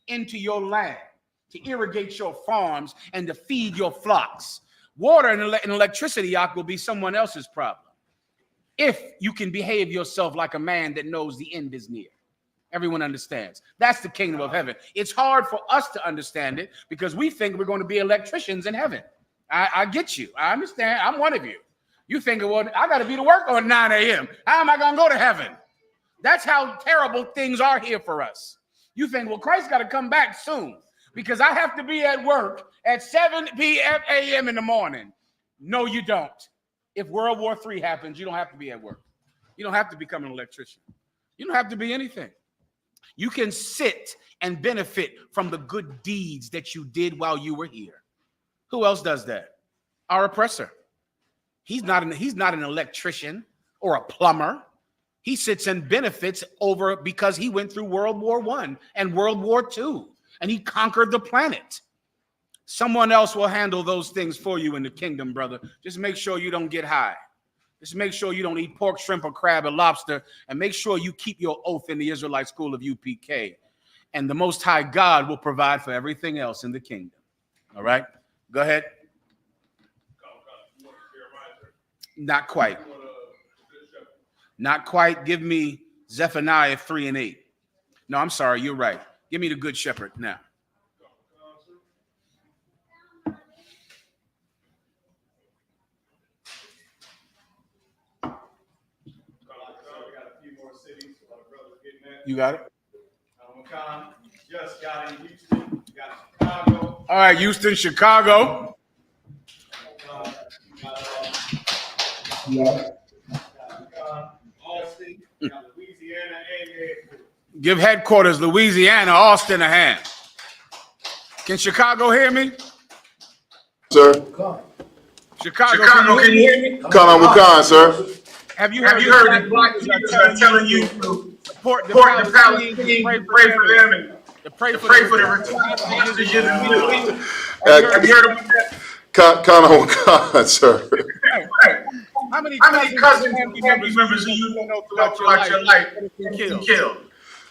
into your land to irrigate your farms and to feed your flocks. Water and electricity, will be someone else's problem if you can behave yourself like a man that knows the end is near. Everyone understands. That's the kingdom of heaven. It's hard for us to understand it because we think we're going to be electricians in heaven. I get you. I understand. I'm one of you. You think, well, I got to be to work on 9 a.m. How am I going to go to heaven? That's how terrible things are here for us. You think, well, Christ got to come back soon because I have to be at work at 7 a.m. in the morning. No, you don't. If World War III happens, you don't have to be at work. You don't have to become an electrician. You don't have to be anything. You can sit and benefit from the good deeds that you did while you were here. Who else does that? Our oppressor. He's not an electrician or a plumber. He sits and benefits over because he went through World War I and World War II, and he conquered the planet. Someone else will handle those things for you in the kingdom, brother. Just make sure you don't get high. Just make sure you don't eat pork, shrimp, or crab, or lobster, and make sure you keep your oath in the Israelite school of UPK. And the Most High God will provide for everything else in the kingdom. All right? Go ahead. Not quite. Not quite. Give me Zephaniah 3 and 8. No, I'm sorry. You're right. Give me the Good Shepherd now. You got it? Just got in Houston. Got Chicago. All right, Houston, Chicago. Austin. Got Louisiana and Give headquarters, Louisiana, Austin a hand. Can Chicago hear me? Sir. Chicago, can you hear me? Come on, Wakan, sir. Have you Have you heard that black leaders are telling you to support the Palestinians, Palestinians, pray for them, and to pray for the hostages in the Middle East? Have you heard about that? Come on, Wakan, sir. How many cousins and family members do you know throughout your life been killed?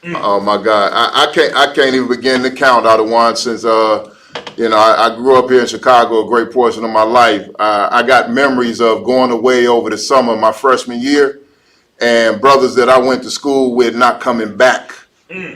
Oh my God, I can't even begin to count all the ones since I grew up here in Chicago a great portion of my life. I got memories of going away over the summer, my freshman year, and brothers that I went to school with not coming back.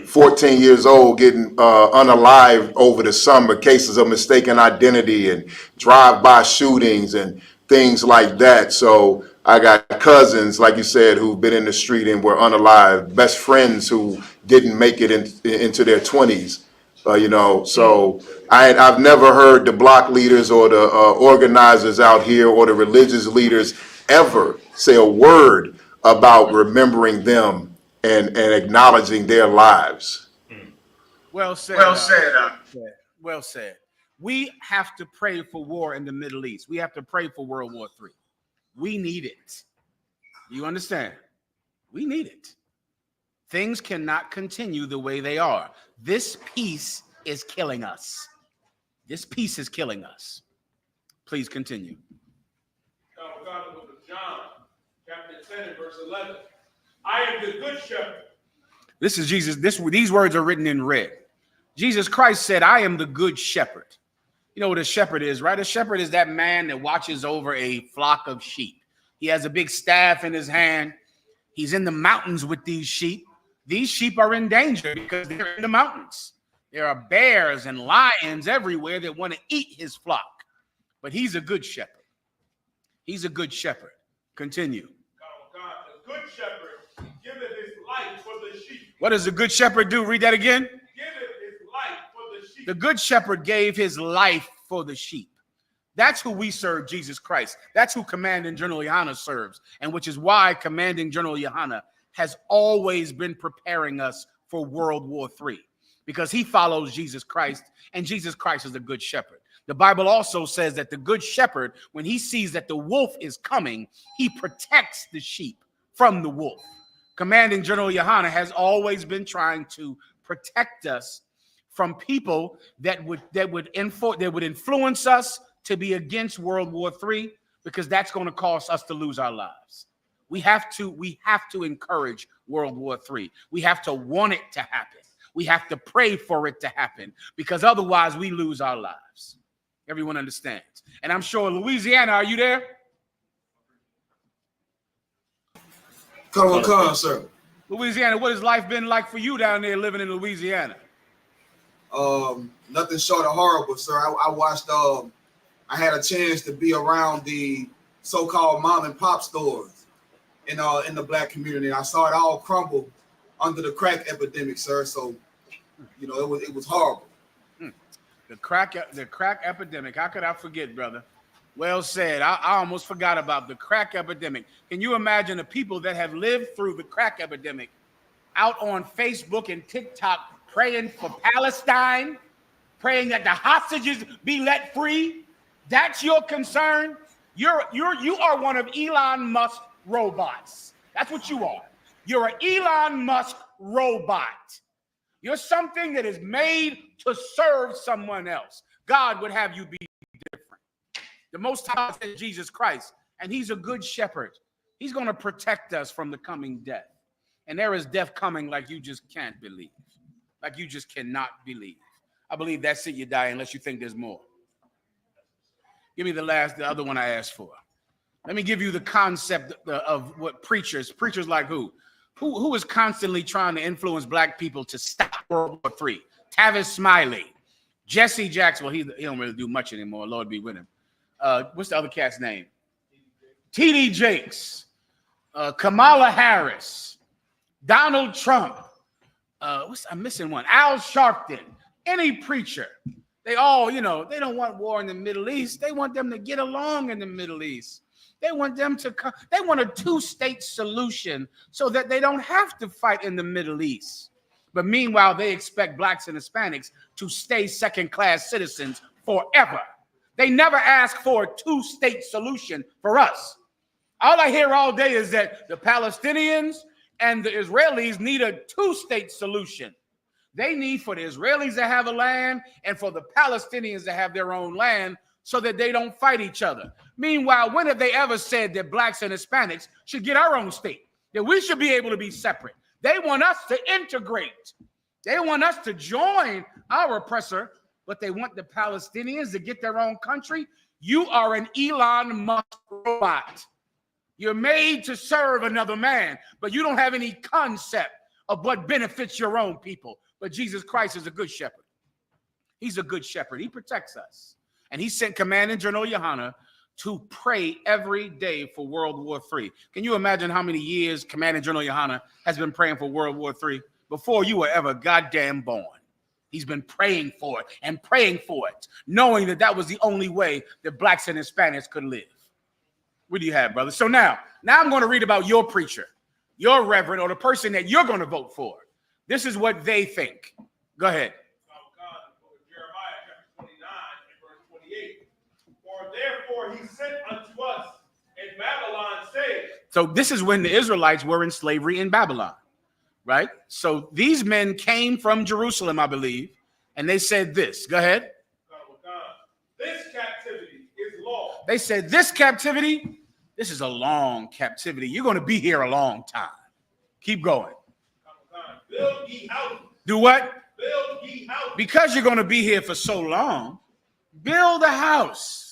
14 years old, getting unalived over the summer, cases of mistaken identity and drive-by shootings and things like that. So I got cousins, like you said, who've been in the street and were unalived, best friends who didn't make it into their 20s. So I've never heard the block leaders or the organizers out here or the religious leaders ever say a word about remembering them and acknowledging their lives. Well said. Well said. We have to pray for war in the Middle East. We have to pray for World War III. We need it. You understand? We need it. Things cannot continue the way they are. This peace is killing us. This peace is killing us. Please continue. John, chapter 10 and verse 11. I am the good shepherd. This is Jesus. These words are written in red. Jesus Christ said, I am the good shepherd. You know what a shepherd is, right? A shepherd is that man that watches over a flock of sheep. He has a big staff in his hand. He's in the mountains with these sheep. These sheep are in danger because they're in the mountains. There are bears and lions everywhere that want to eat his flock. But he's a good shepherd. He's a good shepherd. Continue. God, the good shepherd giveth his life for the sheep. What does the good shepherd do? Read that again. Giveth his life for the sheep. The good shepherd gave his life for the sheep. That's who we serve, Jesus Christ. That's who Commanding General Yohana serves, and which is why Commanding General Yohana has always been preparing us for World War III, because he follows Jesus Christ, and Jesus Christ is the good shepherd. The Bible also says that the good shepherd, when he sees that the wolf is coming, he protects the sheep from the wolf. Commanding General Yohana has always been trying to protect us from people that would influence us to be against World War III, because that's going to cause us to lose our lives. We have to encourage World War III. We have to want it to happen. We have to pray for it to happen because otherwise we lose our lives. Everyone understands. And I'm sure Louisiana, are you there? Come on, sir. Louisiana, what has life been like for you down there living in Louisiana? Nothing short of horrible, sir. I watched. I had a chance to be around the so-called mom and pop stores in the black community. I saw it all crumble under the crack epidemic, sir. So, you know, it was horrible. The crack epidemic. How could I forget, brother? Well said. I almost forgot about the crack epidemic. Can you imagine the people that have lived through the crack epidemic out on Facebook and TikTok praying for Palestine, praying that the hostages be let free? That's your concern? You are one of Elon Musk's robots. That's what you are. You're an Elon Musk robot. You're something that is made to serve someone else. God would have you be different. The Most High is Jesus Christ, and he's a good shepherd. He's going to protect us from the coming death. And there is death coming like you just can't believe, like you just cannot believe. I believe that's it, you die, unless you think there's more. Give me the other one I asked for. Let me give you the concept of what preachers like who is constantly trying to influence black people to stop World War III. Tavis Smiley, Jesse Jackson. Well, he don't really do much anymore. Lord be with him. What's the other cat's name? T.D. Jakes, Kamala Harris, Donald Trump. I'm missing one. Al Sharpton. Any preacher. They all, they don't want war in the Middle East. They want them to get along in the Middle East. They want them to come. They want a two-state solution so that they don't have to fight in the Middle East. But meanwhile, they expect blacks and Hispanics to stay second-class citizens forever. They never ask for a two-state solution for us. All I hear all day is that the Palestinians and the Israelis need a two-state solution. They need for the Israelis to have a land and for the Palestinians to have their own land so that they don't fight each other. Meanwhile, when have they ever said that blacks and Hispanics should get our own state, that we should be able to be separate? They want us to integrate. They want us to join our oppressor, but they want the Palestinians to get their own country. You are an Elon Musk robot. You're made to serve another man, but you don't have any concept of what benefits your own people. But Jesus Christ is a good shepherd. He's a good shepherd. He protects us. And he sent Commandant General Yohana to pray every day for World War III. Can you imagine how many years Commandant General Yohana has been praying for World War III? Before you were ever goddamn born. He's been praying for it, knowing that that was the only way that blacks and Hispanics could live. What do you have, brother? So now I'm going to read about your preacher, your reverend, or the person that you're going to vote for. This is what they think. Go ahead. Therefore he sent unto us in Babylon, saying. So this is when the Israelites were in slavery in Babylon, right? So these men came from Jerusalem, I believe, and they said this. Go ahead. This captivity is long. They said this captivity, this is a long captivity. You're going to be here a long time. Keep going. Build ye houses. Do what? Build ye houses. Because you're going to be here for so long, build a house.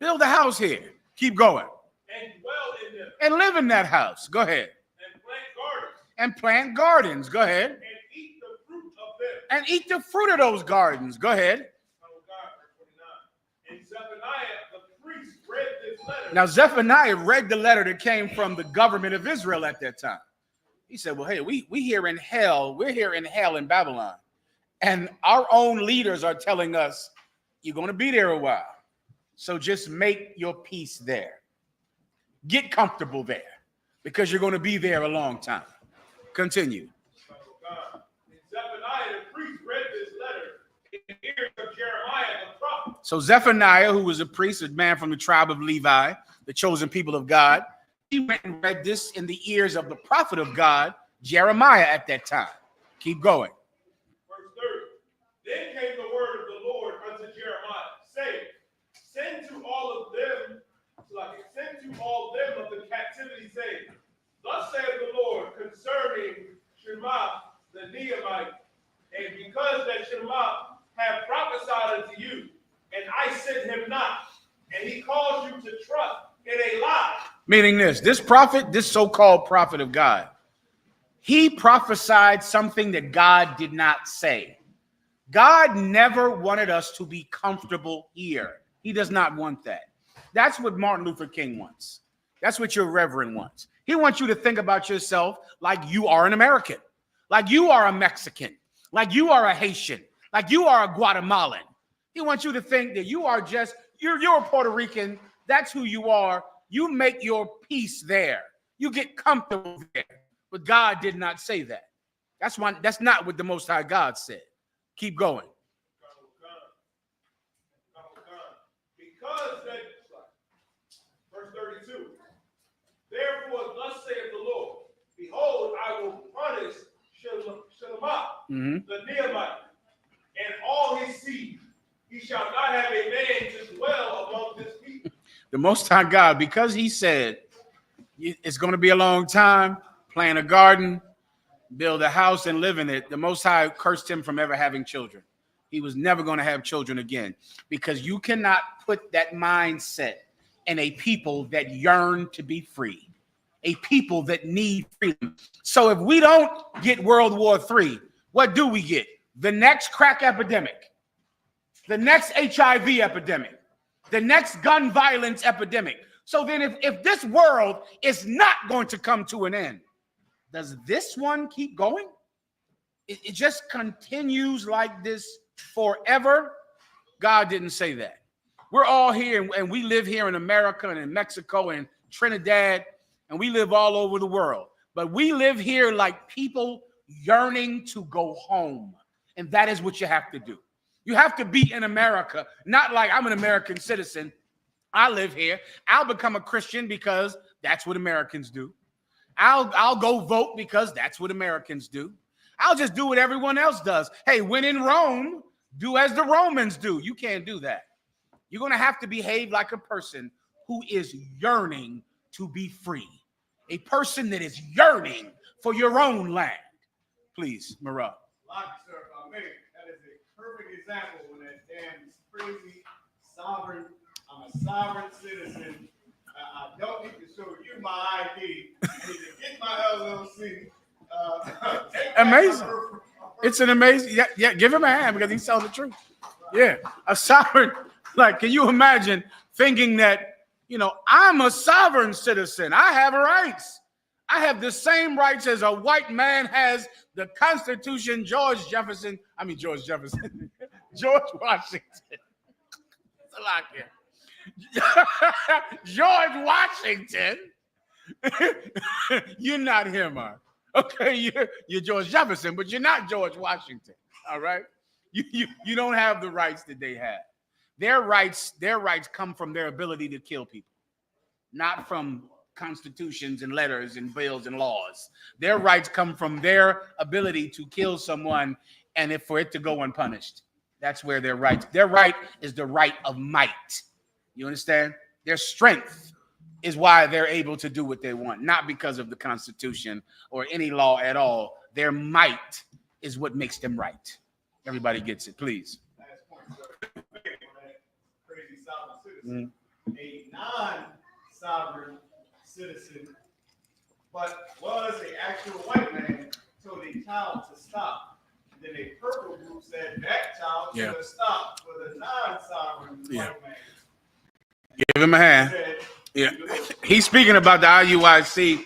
Build a house here. Keep going. And dwell in them. And live in that house. Go ahead. And plant gardens. And plant gardens. Go ahead. And eat the fruit of them. And eat the fruit of those gardens. Go ahead. Oh God, verse 29. And Zephaniah the priest read this letter. Now Zephaniah read the letter that came from the government of Israel at that time. He said, well, hey, we here in hell. We're here in hell in Babylon. And our own leaders are telling us, you're going to be there a while. So just make your peace there. Get comfortable there because you're going to be there a long time. Continue. Zephaniah the priest read this letter in the ears of Jeremiah the prophet. So Zephaniah, who was a priest, a man from the tribe of Levi, the chosen people of God, he went and read this in the ears of the prophet of God, Jeremiah, at that time. Keep going. Verse 30. Then came the word of the Lord unto Jeremiah, saying, Send to all of them of the captivity, saying, Thus saith the Lord concerning Shema the Neamite Meaning this prophet, this so-called prophet of God, he prophesied something that God did not say. God never wanted us to be comfortable here. He does not want that. That's what Martin Luther King wants. That's what your reverend wants. He wants you to think about yourself like you are an American, like you are a Mexican, like you are a Haitian, like you are a Guatemalan. He wants you to think that you are just, you're a Puerto Rican. That's who you are. You make your peace there. You get comfortable there. But God did not say that. That's not what the Most High God said. Keep going. Because that, verse 32, therefore thus saith the Lord, behold, I will punish Shalomah, the Neomite, and all his seed. He shall not have a man to dwell among this people. The Most High God, because he said it's going to be a long time, plant a garden, build a house, and live in it, the Most High cursed him from ever having children. He was never going to have children again, because you cannot put that mindset in a people that yearn to be free, a people that need freedom. So if we don't get World War III, what do we get? The next crack epidemic, the next HIV epidemic, the next gun violence epidemic. So then if this world is not going to come to an end, does this one keep going? It just continues like this forever? God didn't say that. We're all here, and we live here in America and in Mexico and Trinidad, and we live all over the world. But we live here like people yearning to go home. And that is what you have to do. You have to be in America, not like I'm an American citizen. I live here. I'll become a Christian because that's what Americans do. I'll go vote because that's what Americans do. I'll just do what everyone else does. Hey, when in Rome, do as the Romans do. You can't do that. You're going to have to behave like a person who is yearning to be free. A person that is yearning for your own land. Please, Marah. Sir, if I may, that is a perfect example when that damn crazy sovereign, I'm a sovereign citizen. I don't need to show you my ID. I need to get my LLC. Amazing. It's an amazing. Yeah, give him a hand because he's telling the truth. Yeah, a sovereign. Like, can you imagine thinking that, I'm a sovereign citizen. I have rights. I have the same rights as a white man has. The Constitution, George Washington. It's a lot here. George Washington. You're not him, Mark. Okay, you're George Jefferson, but you're not George Washington. All right, you don't have the rights that they have. Their rights come from their ability to kill people, not from constitutions and letters and bills and laws. Their rights come from their ability to kill someone, and for it to go unpunished. That's where their rights. Their right is the right of might. You understand? Their strength is why they're able to do what they want, not because of the Constitution or any law at all. Their might is what makes them right. Everybody gets it, please. Last point, sir. Crazy sovereign citizen. A non-sovereign citizen, but was an actual white man, told a child to stop. Then a purple group said that child should have stopped for the non-sovereign white man. Give him a hand. Yeah, he's speaking about the IUIC,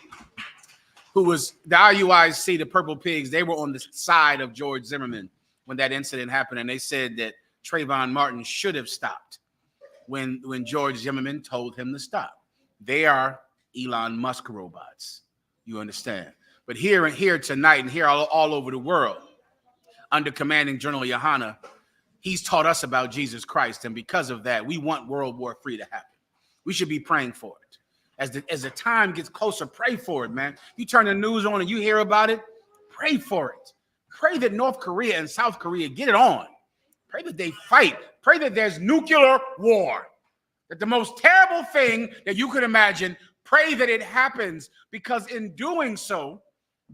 the Purple Pigs. They were on the side of George Zimmerman when that incident happened, and they said that Trayvon Martin should have stopped when George Zimmerman told him to stop. They are Elon Musk robots. You understand? But here tonight and here all over the world, under commanding General Yohana, he's taught us about Jesus Christ, and because of that, we want World War III to happen. We should be praying for it. As the time gets closer, pray for it, man. You turn the news on and you hear about it, pray for it. Pray that North Korea and South Korea get it on. Pray that they fight. Pray that there's nuclear war. That the most terrible thing that you could imagine, pray that it happens, because in doing so,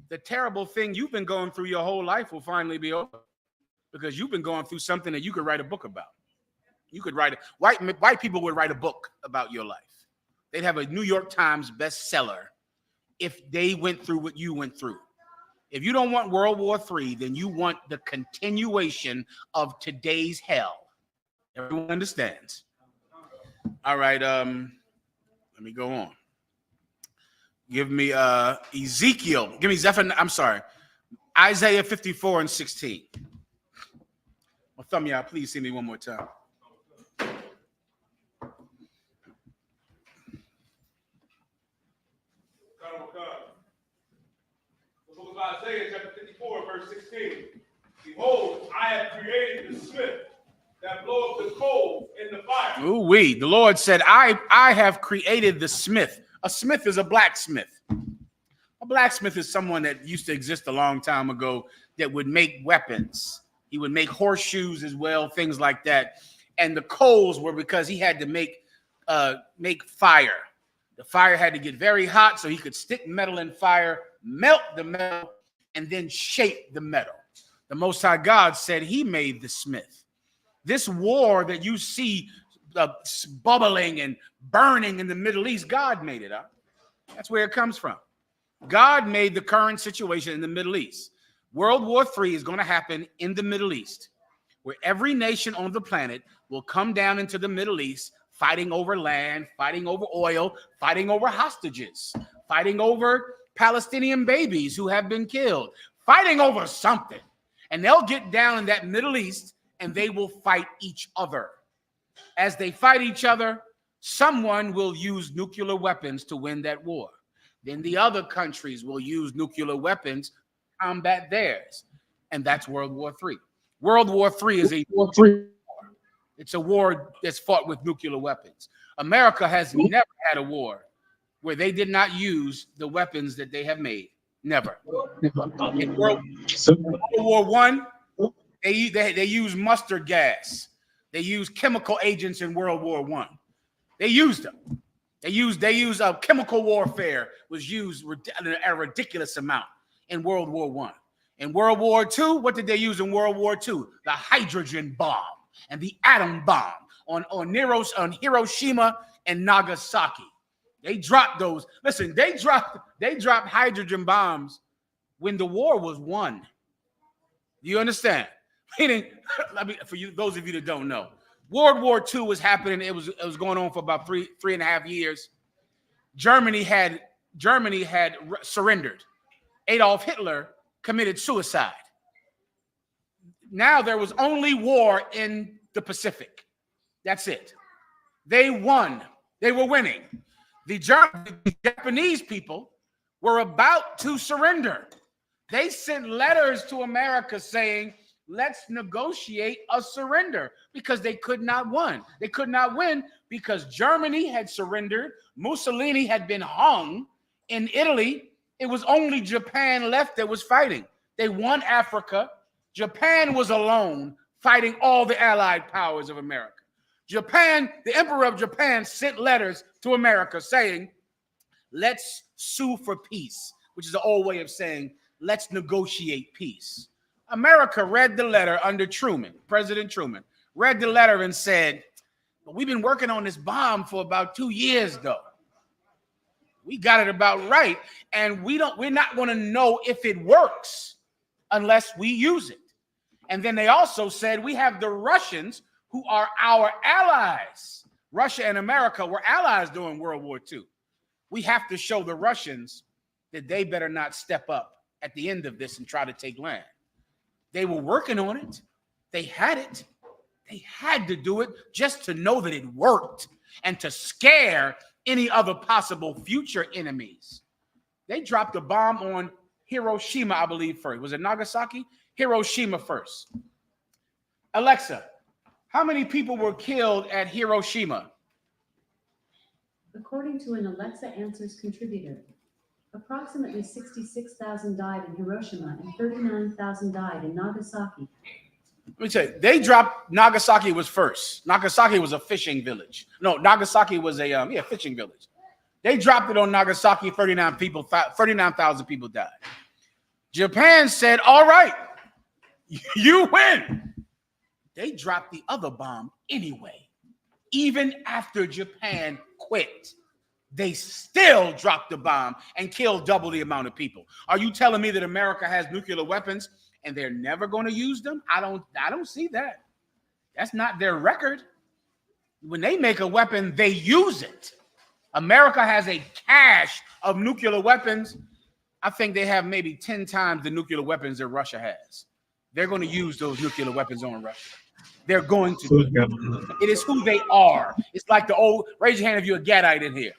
the terrible thing you've been going through your whole life will finally be over, because you've been going through something that you could write a book about. You could write it. White people would write a book about your life. They'd have a New York Times bestseller if they went through what you went through. If you don't want World War III, then you want the continuation of today's hell. Everyone understands. All right, let me go on. Give me Ezekiel. Give me Zephaniah. I'm sorry. Isaiah 54:16. Well, thumb me out. Please see me one more time. The book of Isaiah, chapter 54, verse 16. Behold, I have created the smith that bloweth the coals in the fire. Ooh-wee. The Lord said, I have created the smith. A smith is a blacksmith. A blacksmith is someone that used to exist a long time ago that would make weapons. He would make horseshoes as well, things like that. And the coals were because he had to make fire. The fire had to get very hot so he could stick metal in fire, melt the metal, and then shape the metal. The Most High God said he made the smith. This war that you see bubbling and burning in the Middle East, God made it up. That's where it comes from. God made the current situation in the Middle East. World War III is going to happen in the Middle East, where every nation on the planet will come down into the Middle East, fighting over land, fighting over oil, fighting over hostages, fighting over Palestinian babies who have been killed, fighting over something. And they'll get down in that Middle East and they will fight each other. As they fight each other, someone will use nuclear weapons to win that war. Then the other countries will use nuclear weapons to combat theirs. And that's World War III. World War III is a war. It's a war that's fought with nuclear weapons. America has never had a war where they did not use the weapons that they have made. Never. In World War I, they used mustard gas. They used chemical agents in World War I. They used them. They used chemical warfare was used a ridiculous amount in World War I. In World War II, what did they use in World War II? The hydrogen bomb and the atom bomb on Hiroshima and Nagasaki. They dropped those. Listen, they dropped hydrogen bombs when the war was won. Do you understand? Meaning, for you, those of you that don't know, World War II was happening. It was going on for about three and a half years. Germany had surrendered. Adolf Hitler committed suicide. Now there was only war in the Pacific. That's it. They won. They were winning. The Japanese people were about to surrender. They sent letters to America saying, let's negotiate a surrender, because they could not win. They could not win because Germany had surrendered. Mussolini had been hung. In Italy, it was only Japan left that was fighting. They won Africa. Japan was alone fighting all the allied powers of America. Japan, the Emperor of Japan, sent letters to America saying, let's sue for peace, which is an old way of saying, let's negotiate peace. America read the letter under Truman, President Truman, read the letter and said, well, we've been working on this bomb for about 2 years, though. We got it about right, and we're not going to know if it works unless we use it. And then they also said, we have the Russians who are our allies. Russia and America were allies during World War II. We have to show the Russians that they better not step up at the end of this and try to take land. They were working on it. They had it. They had to do it just to know that it worked and to scare any other possible future enemies. They dropped a bomb on Hiroshima, I believe, first. Was it Nagasaki? Hiroshima first. Alexa, how many people were killed at Hiroshima? According to an Alexa Answers contributor, approximately 66,000 died in Hiroshima and 39,000 died in Nagasaki. Let me tell you, they dropped Nagasaki was first. Nagasaki was a fishing village. No, Nagasaki was a fishing village. They dropped it on Nagasaki, 39,000 people died. Japan said, all right, you win. They dropped the other bomb anyway, even after Japan quit. they still dropped the bomb and killed double the amount of people. Are you telling me that America has nuclear weapons and they're never going to use them? I don't see that. That's not their record. When they make a weapon, they use it. America has a cache of nuclear weapons. I think they have maybe 10 times the nuclear weapons that Russia has. They're going to use those nuclear weapons on Russia. They're going to do it. It is who they are. It's like the old, raise your hand if you're a Gadite in here.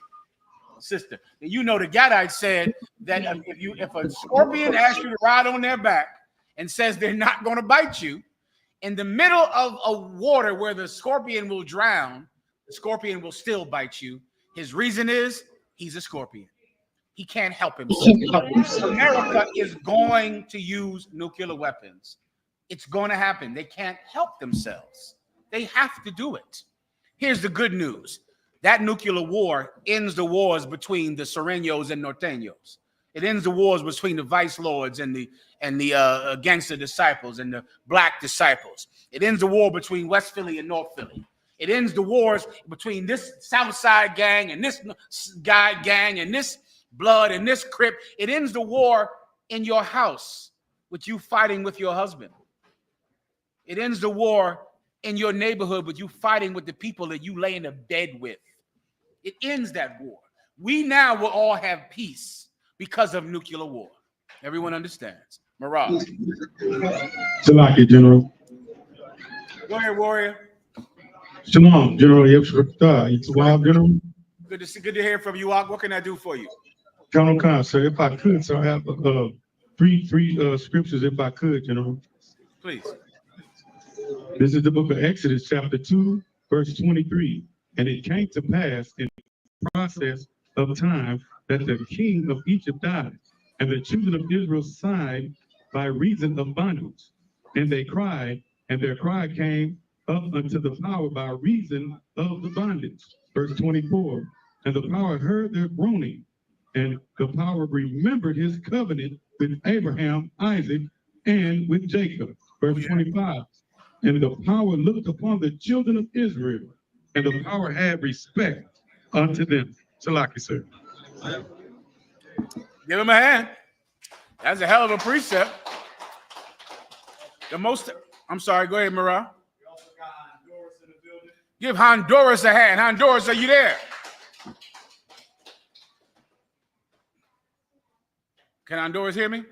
Sister, you know the Gadite said that if a scorpion asks you to ride on their back and says they're not going to bite you, in the middle of a water where the scorpion will drown, the scorpion will still bite you. His reason is he's a scorpion. He can't help himself. America is going to use nuclear weapons. It's going to happen. They can't help themselves. They have to do it. Here's the good news. That nuclear war ends the wars between the Sureños and Norteños. It ends the wars between the vice lords and the gangster disciples and the black disciples. It ends the war between West Philly and North Philly. It ends the wars between this South Side gang and this guy gang and this blood and this Crip. It ends the war in your house with you fighting with your husband. It ends the war in your neighborhood with you fighting with the people that you lay in a bed with. It ends that war. We now will all have peace because of nuclear war. Everyone understands. Mirage. Salaki, General. Go ahead, warrior. Shalom, General. It's wild, General. Good to hear from you. What can I do for you? Colonel Khan, sir, if I could, sir, I have three scriptures, if I could, General. Please. This is the book of Exodus, chapter 2, verse 23. And it came to pass in the process of time that the king of Egypt died, and the children of Israel sighed by reason of bondage. And they cried, and their cry came up unto the power by reason of the bondage. Verse 24. And the power heard their groaning, and the power remembered his covenant with Abraham, Isaac, and with Jacob. Verse 25. And the power looked upon the children of Israel, and the power had respect unto them. Salaki, sir. Give him a hand. That's a hell of a precept. I'm sorry, go ahead, Mara. We also got Honduras in the building. Give Honduras a hand. Honduras, are you there? Can Honduras hear me?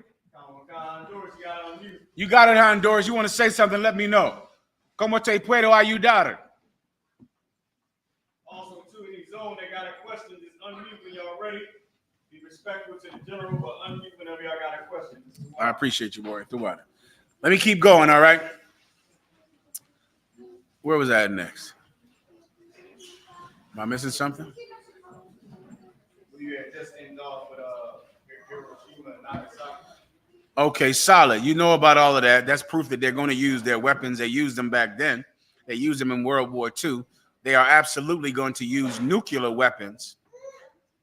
Honduras, you got on mute. You got it, Honduras. You want to say something, let me know. ¿Cómo te puedo ayudar? Also, too, in the zone, they got a question. Just unmute when y'all ready. Be respectful to the general, but unmute whenever y'all got a question. I appreciate you, boy. Let me keep going, all right? Where was I at next? Am I missing something? We had just ended off with Hiroshima and Nagasaki. Okay, solid. You know about all of that. That's proof that they're going to use their weapons. They used them back then. They used them in World War II. They are absolutely going to use nuclear weapons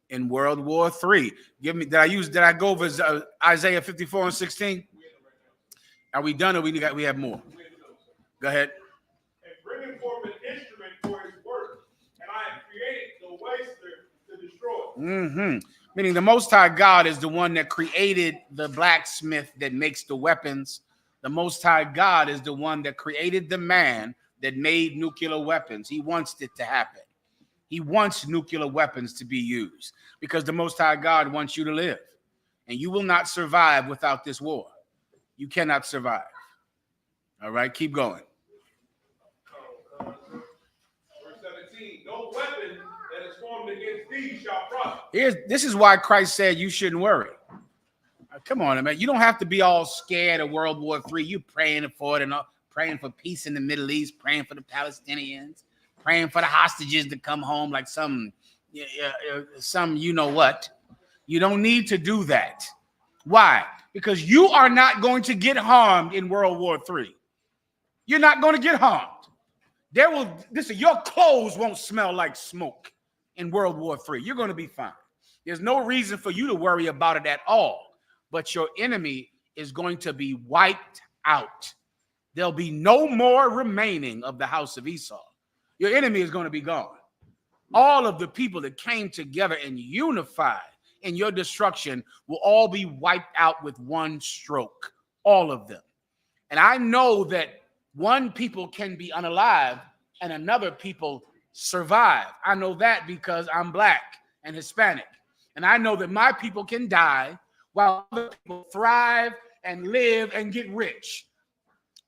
in World War III. Did I go over Isaiah 54 and 16? Are we done or we have more? Go ahead. And bringing forth an instrument for his work, and I have created the waster to destroy. Meaning the Most High God is the one that created the blacksmith that makes the weapons. The Most High God is the one that created the man that made nuclear weapons. He wants it to happen. He wants nuclear weapons to be used because the Most High God wants you to live. And you will not survive without this war. You cannot survive. All right, keep going. Verse 17, no weapon that is formed against thee shall prosper. This is why Christ said you shouldn't worry. Come on, man. You don't have to be all scared of World War III. You praying for it and praying for peace in the Middle East, praying for the Palestinians, praying for the hostages to come home like some you know what. You don't need to do that. Why? Because you are not going to get harmed in World War III. You're not going to get harmed. Your clothes won't smell like smoke in World War III. You're going to be fine. There's no reason for you to worry about it at all. But your enemy is going to be wiped out. There'll be no more remaining of the house of Esau. Your enemy is going to be gone. All of the people that came together and unified in your destruction will all be wiped out with one stroke. All of them. And I know that one people can be unalive and another people survive. I know that because I'm black and Hispanic. And I know that my people can die while other people thrive and live and get rich.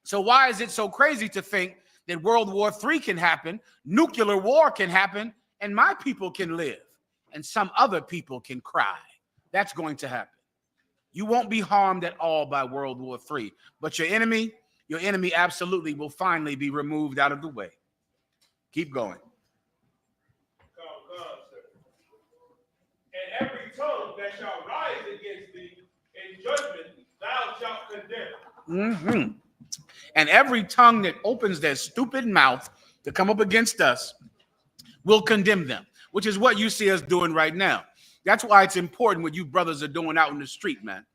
So why is it so crazy to think that World War III can happen, nuclear war can happen, and my people can live, and some other people can cry? That's going to happen. You won't be harmed at all by World War III, but your enemy absolutely will finally be removed out of the way. Keep going. And every tongue that shall rise against thee in judgment, thou shalt condemn. And every tongue that opens their stupid mouth to come up against us will condemn them, which is what you see us doing right now. That's why it's important what you brothers are doing out in the street, man.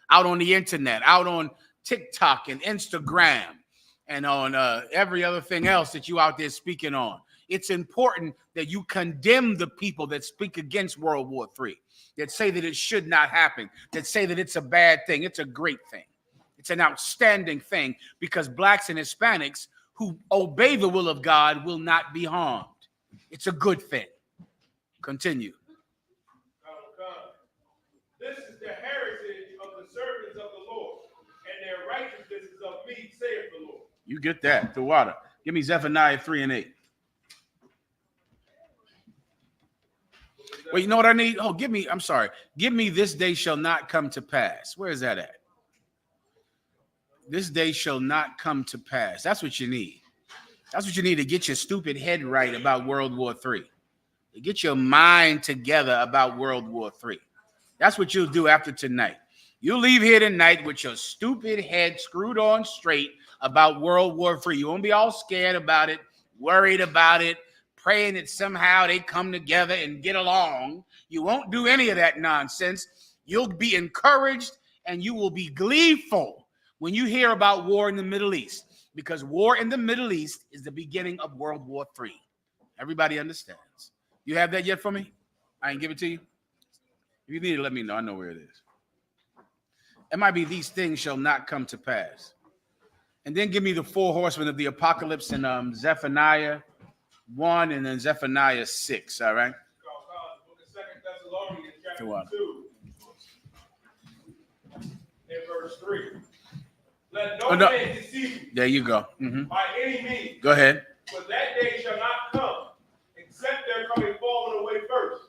Out on the internet, out on TikTok and Instagram, and on every other thing else that you out there speaking on. It's important that you condemn the people that speak against World War III, that say that it should not happen, that say that it's a bad thing. It's a great thing. It's an outstanding thing, because blacks and Hispanics who obey the will of God will not be harmed. It's a good thing. Continue. This is the heritage of the servants of the Lord, and their righteousness is of me, saith the Lord. You get that. The water. Give me Zephaniah 3:8. Well, you know what I need? Oh, give me this day shall not come to pass. Where is that at? This day shall not come to pass. That's what you need. That's what you need to get your stupid head right about World War III. To get your mind together about World War III. That's what you'll do after tonight. You'll leave here tonight with your stupid head screwed on straight about World War III. You won't be all scared about it, worried about it, praying that somehow they come together and get along. You won't do any of that nonsense. You'll be encouraged and you will be gleeful when you hear about war in the Middle East, because war in the Middle East is the beginning of World War III. Everybody understands. You have that yet for me? I can give it to you. If you need it, let me know. I know where it is. It might be these things shall not come to pass. And then give me the four horsemen of the apocalypse in Zephaniah 1 and then Zephaniah 6. All right. Book of 2 Thessalonians chapter 2 and verse 3. Let no man deceive you. There you go. By any means. Go ahead. For that day shall not come, except there come a falling away first,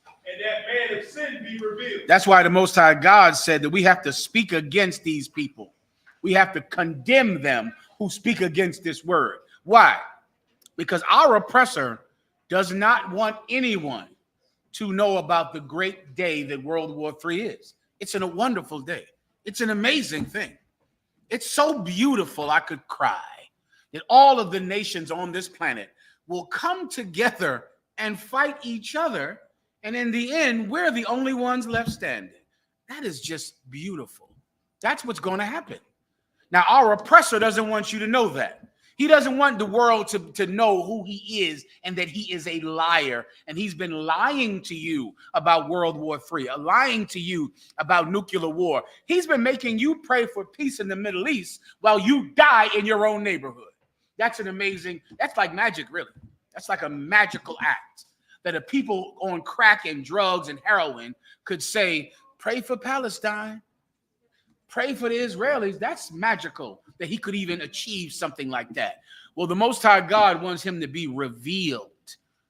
and that man of sin be revealed. That's why the Most High God said that we have to speak against these people. We have to condemn them who speak against this word. Why? Because our oppressor does not want anyone to know about the great day that World War III is. It's a wonderful day. It's an amazing thing. It's so beautiful I could cry that all of the nations on this planet will come together and fight each other. And in the end, we're the only ones left standing. That is just beautiful. That's what's going to happen. Now, our oppressor doesn't want you to know that. He doesn't want the world to know who he is and that he is a liar. And he's been lying to you about World War III, lying to you about nuclear war. He's been making you pray for peace in the Middle East while you die in your own neighborhood. That's that's like magic, really. That's like a magical act that a people on crack and drugs and heroin could say, pray for Palestine, pray for the Israelis. That's magical that he could even achieve something like that. Well, the Most High God wants him to be revealed,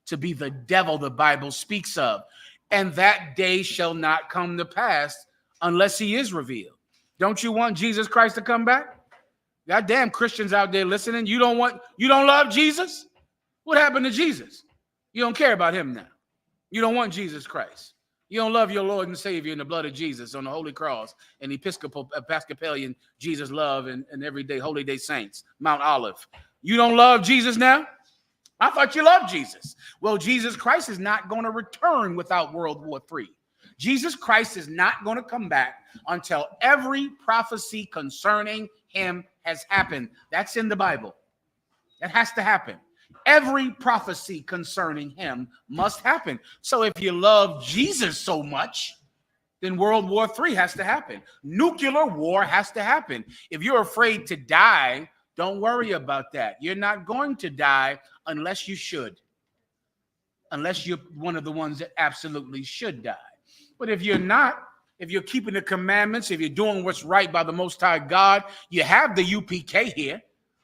to be the devil the Bible speaks of. And that day shall not come to pass unless he is revealed. Don't you want Jesus Christ to come back? Goddamn Christians out there listening. You don't love Jesus? What happened to Jesus? You don't care about him now. You don't want Jesus Christ. You don't love your Lord and Savior in the blood of Jesus on the Holy Cross and Episcopalian Jesus love and everyday Holy Day Saints, Mount Olive. You don't love Jesus now? I thought you loved Jesus. Well, Jesus Christ is not going to return without World War III. Jesus Christ is not going to come back until every prophecy concerning him has happened. That's in the Bible. That has to happen. every prophecy concerning him must happen. So if you love Jesus so much, then World War III has to happen. Nuclear war has to happen. If you're afraid to die, don't worry about that. You're not going to die unless you should. Unless you're one of the ones that absolutely should die. But if you're not, if you're keeping the commandments, if you're doing what's right by the Most High God, you have the UPK here.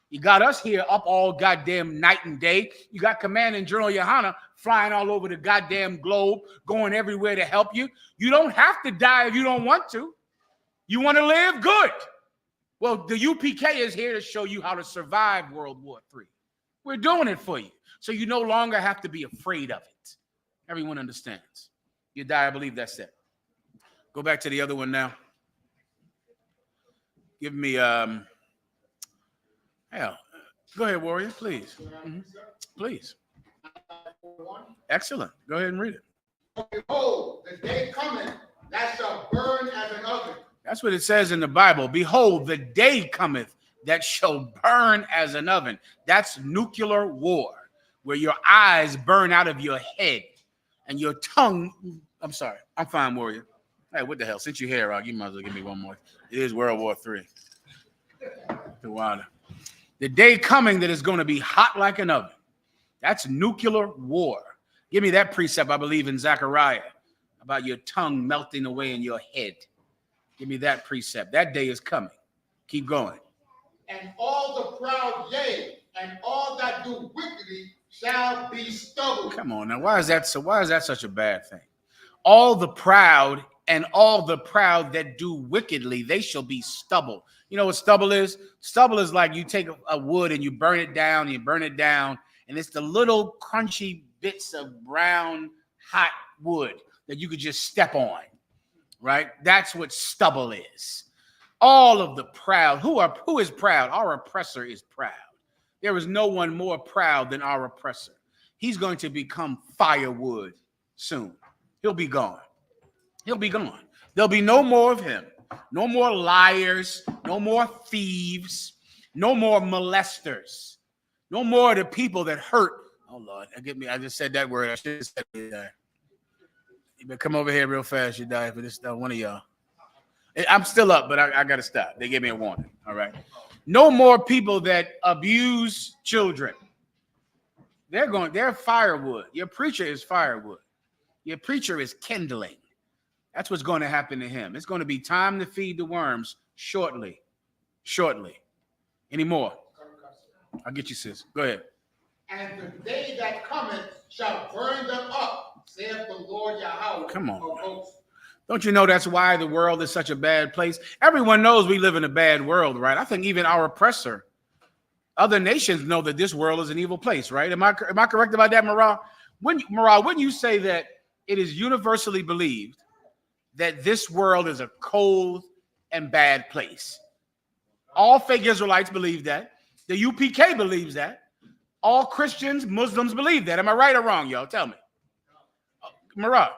You got us here up all goddamn night and day. You got Command and General Yohana flying all over the goddamn globe, going everywhere to help you. You don't have to die if you don't want to. You want to live? Good. Well, the UPK is here to show you how to survive World War III. We're doing it for you. So you no longer have to be afraid of it. Everyone understands. You die, I believe that's it. Go back to the other one now. Give me, hell, go ahead, Warrior, please. Please. Excellent. Go ahead and read it. Behold, the day cometh that shall burn as an oven. That's what it says in the Bible. Behold, the day cometh that shall burn as an oven. That's nuclear war, where your eyes burn out of your head and your tongue. I'm sorry. I'm fine, Warrior. Hey, what the hell? Since you're here, you might as well give me one more. It is World War III. The day coming that is going to be hot like an oven. That's nuclear war. Give me that precept, I believe, in Zechariah about your tongue melting away in your head. Give me that precept. That day is coming. Keep going. And all the proud, yea, and all that do wickedly shall be stubble. Come on now. Why is that such a bad thing? All the proud and all the proud that do wickedly, they shall be stubble. You know what stubble is? Stubble is like you take a wood and you burn it down, and it's the little crunchy bits of brown, hot wood that you could just step on, right? That's what stubble is. All of the proud, who is proud? Our oppressor is proud. There is no one more proud than our oppressor. He's going to become firewood soon. He'll be gone. He'll be gone. There'll be no more of him. No more liars. No more thieves. No more molesters. No more of the people that hurt. Oh, Lord. I just said that word. I should have said it. You better come over here real fast. You die for this. One of y'all. I'm still up, but I got to stop. They gave me a warning. All right. No more people that abuse children. They're firewood. Your preacher is firewood. Your preacher is kindling. That's what's going to happen to him. It's going to be time to feed the worms shortly. Shortly. Any more? I'll get you, sis. Go ahead. And the day that cometh shall burn them up, saith the Lord Yahweh. Come on. Don't you know that's why the world is such a bad place? Everyone knows we live in a bad world, right? I think even our oppressor, other nations know that this world is an evil place, right? Am I correct about that, Marah? Wouldn't you say that it is universally believed that this world is a cold and bad place? All fake Israelites believe that. The UPK believes that. All Christians, Muslims believe that. Am I right or wrong, y'all? Tell me. Marah.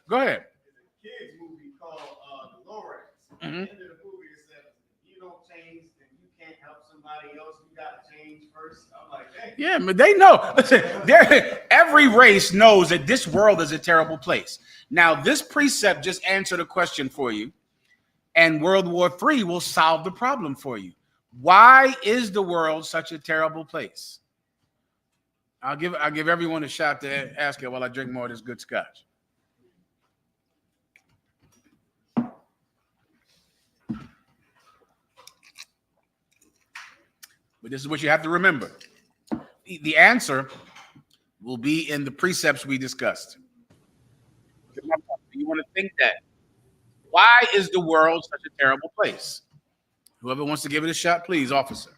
Go ahead. It's a kids movie called The Lowriders. At the end of the movie, it says, if you don't change, then you can't help somebody else. You got to change first. I'm like, hey. Yeah, but they know. Listen, every race knows that this world is a terrible place. Now, this precept just answered a question for you, and World War III will solve the problem for you. Why is the world such a terrible place? I'll give everyone a shot to ask it while I drink more of this good scotch. But this is what you have to remember. The answer will be in the precepts we discussed. You want to think that. Why is the world such a terrible place? Whoever wants to give it a shot, please, officer.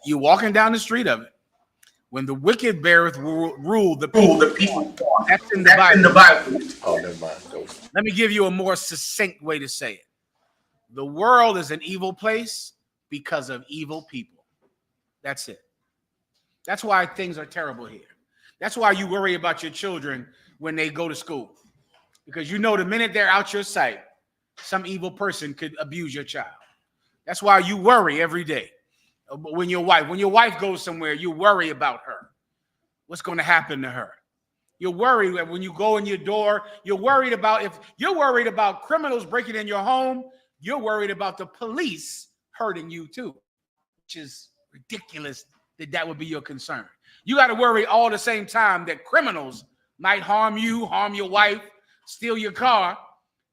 You're walking down the street of it. When the wicked beareth rule the people. That's in the Bible. Oh, never mind. Let me give you a more succinct way to say it. The world is an evil place because of evil people. That's it. That's why things are terrible here. That's why you worry about your children when they go to school. Because you know the minute they're out your sight, some evil person could abuse your child. That's why you worry every day. When your wife goes somewhere, you worry about her. What's going to happen to her? You're worried when you go in your door. You're worried about if you're worried about criminals breaking in your home. You're worried about the police hurting you too, which is ridiculous that would be your concern. You got to worry all the same time that criminals might harm you, harm your wife, steal your car,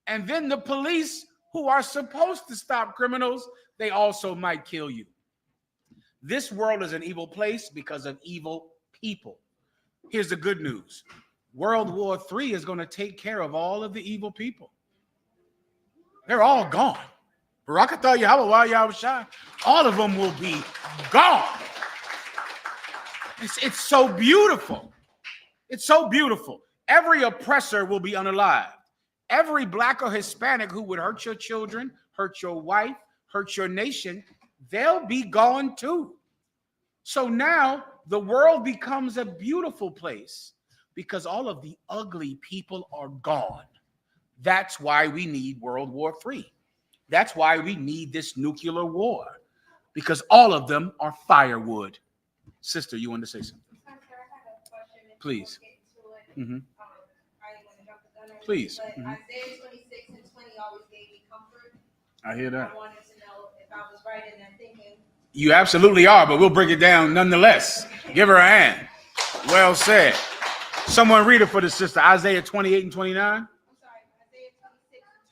and then the police who are supposed to stop criminals, they also might kill you. This world is an evil place because of evil people. Here's the good news. World War III is going to take care of all of the evil people. They're all gone. Barakatah Yahweh Yahushua, all of them will be gone. It's so beautiful. It's so beautiful. Every oppressor will be unalived. Every black or Hispanic who would hurt your children, hurt your wife, hurt your nation, they'll be gone too. So now the world becomes a beautiful place because all of the ugly people are gone. That's why we need World War III. That's why we need this nuclear war, because all of them are firewood. Sister, you want to say something? Please. Please. But Isaiah 26 and 20 always gave me comfort. I hear that. I wanted to know if I was right in that thinking. You absolutely are, but we'll break it down nonetheless. Give her a hand. Well said. Someone read it for the sister. Isaiah 28 and 29. I'm sorry, Isaiah 26 and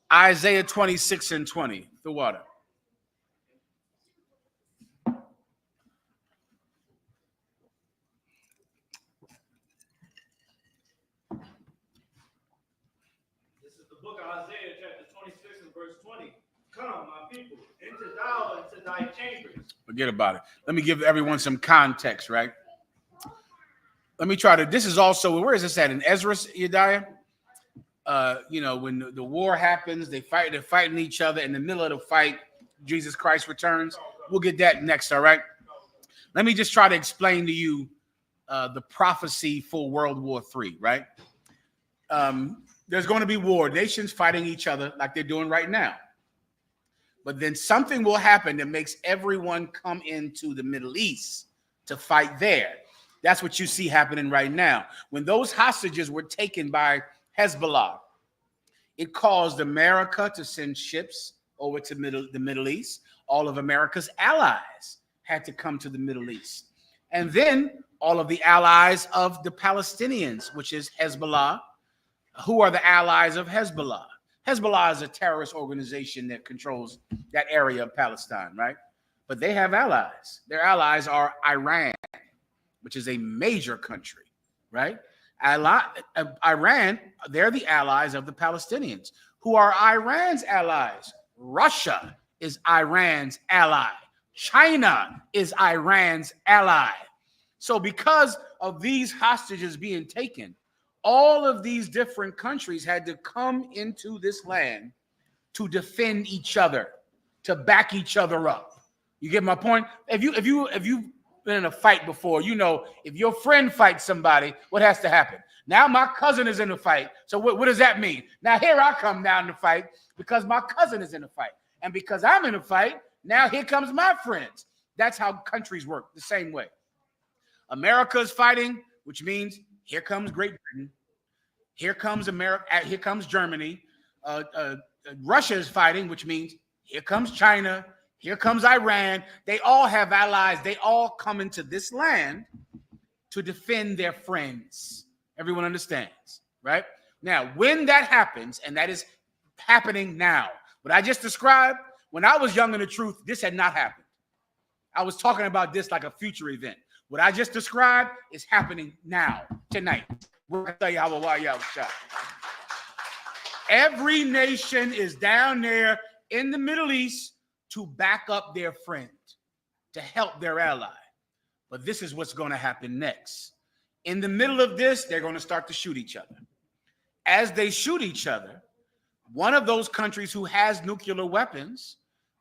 20. Isaiah 26 and 20. The water. This is the book of Isaiah, chapter 26 and verse 20. Come, my people, enter thou into thy chambers. Forget about it. Let me give everyone some context, right? Let me try to. This is also, where is this at? In Ezra, Yediah? When the war happens, they're fighting each other. In the middle of the fight, Jesus Christ returns. We'll get that next, all right? Let me just try to explain to you the prophecy for World War III, right? There's going to be war, nations fighting each other like they're doing right now. But then something will happen that makes everyone come into the Middle East to fight there. That's what you see happening right now. When those hostages were taken by Hezbollah, it caused America to send ships over to the Middle East. All of America's allies had to come to the Middle East. And then all of the allies of the Palestinians, which is Hezbollah. Who are the allies of Hezbollah? Hezbollah is a terrorist organization that controls that area of Palestine, right? But they have allies. Their allies are Iran, which is a major country, right? Iran, they're the allies of the Palestinians. Who are Iran's allies? Russia is Iran's ally. China is Iran's ally. So because of these hostages being taken, all of these different countries had to come into this land to defend each other, to back each other up. You get my point? If you've been in a fight before, you know, if your friend fights somebody, what has to happen? Now my cousin is in a fight. So what does that mean? Now here I come down to fight because my cousin is in a fight. And because I'm in a fight, now here comes my friends. That's how countries work, the same way. America is fighting, which means here comes Great Britain. Here comes America. Here comes Germany. Russia is fighting, which means here comes China. Here comes Iran. They all have allies. They all come into this land to defend their friends. Everyone understands, right? Now, when that happens, and that is happening now, what I just described, when I was young in the truth, this had not happened. I was talking about this like a future event. What I just described is happening now, tonight. We're going to tell you how every nation is down there in the Middle East to back up their friend, to help their ally. But this is what's going to happen next. In the middle of this, they're going to start to shoot each other. As they shoot each other, one of those countries who has nuclear weapons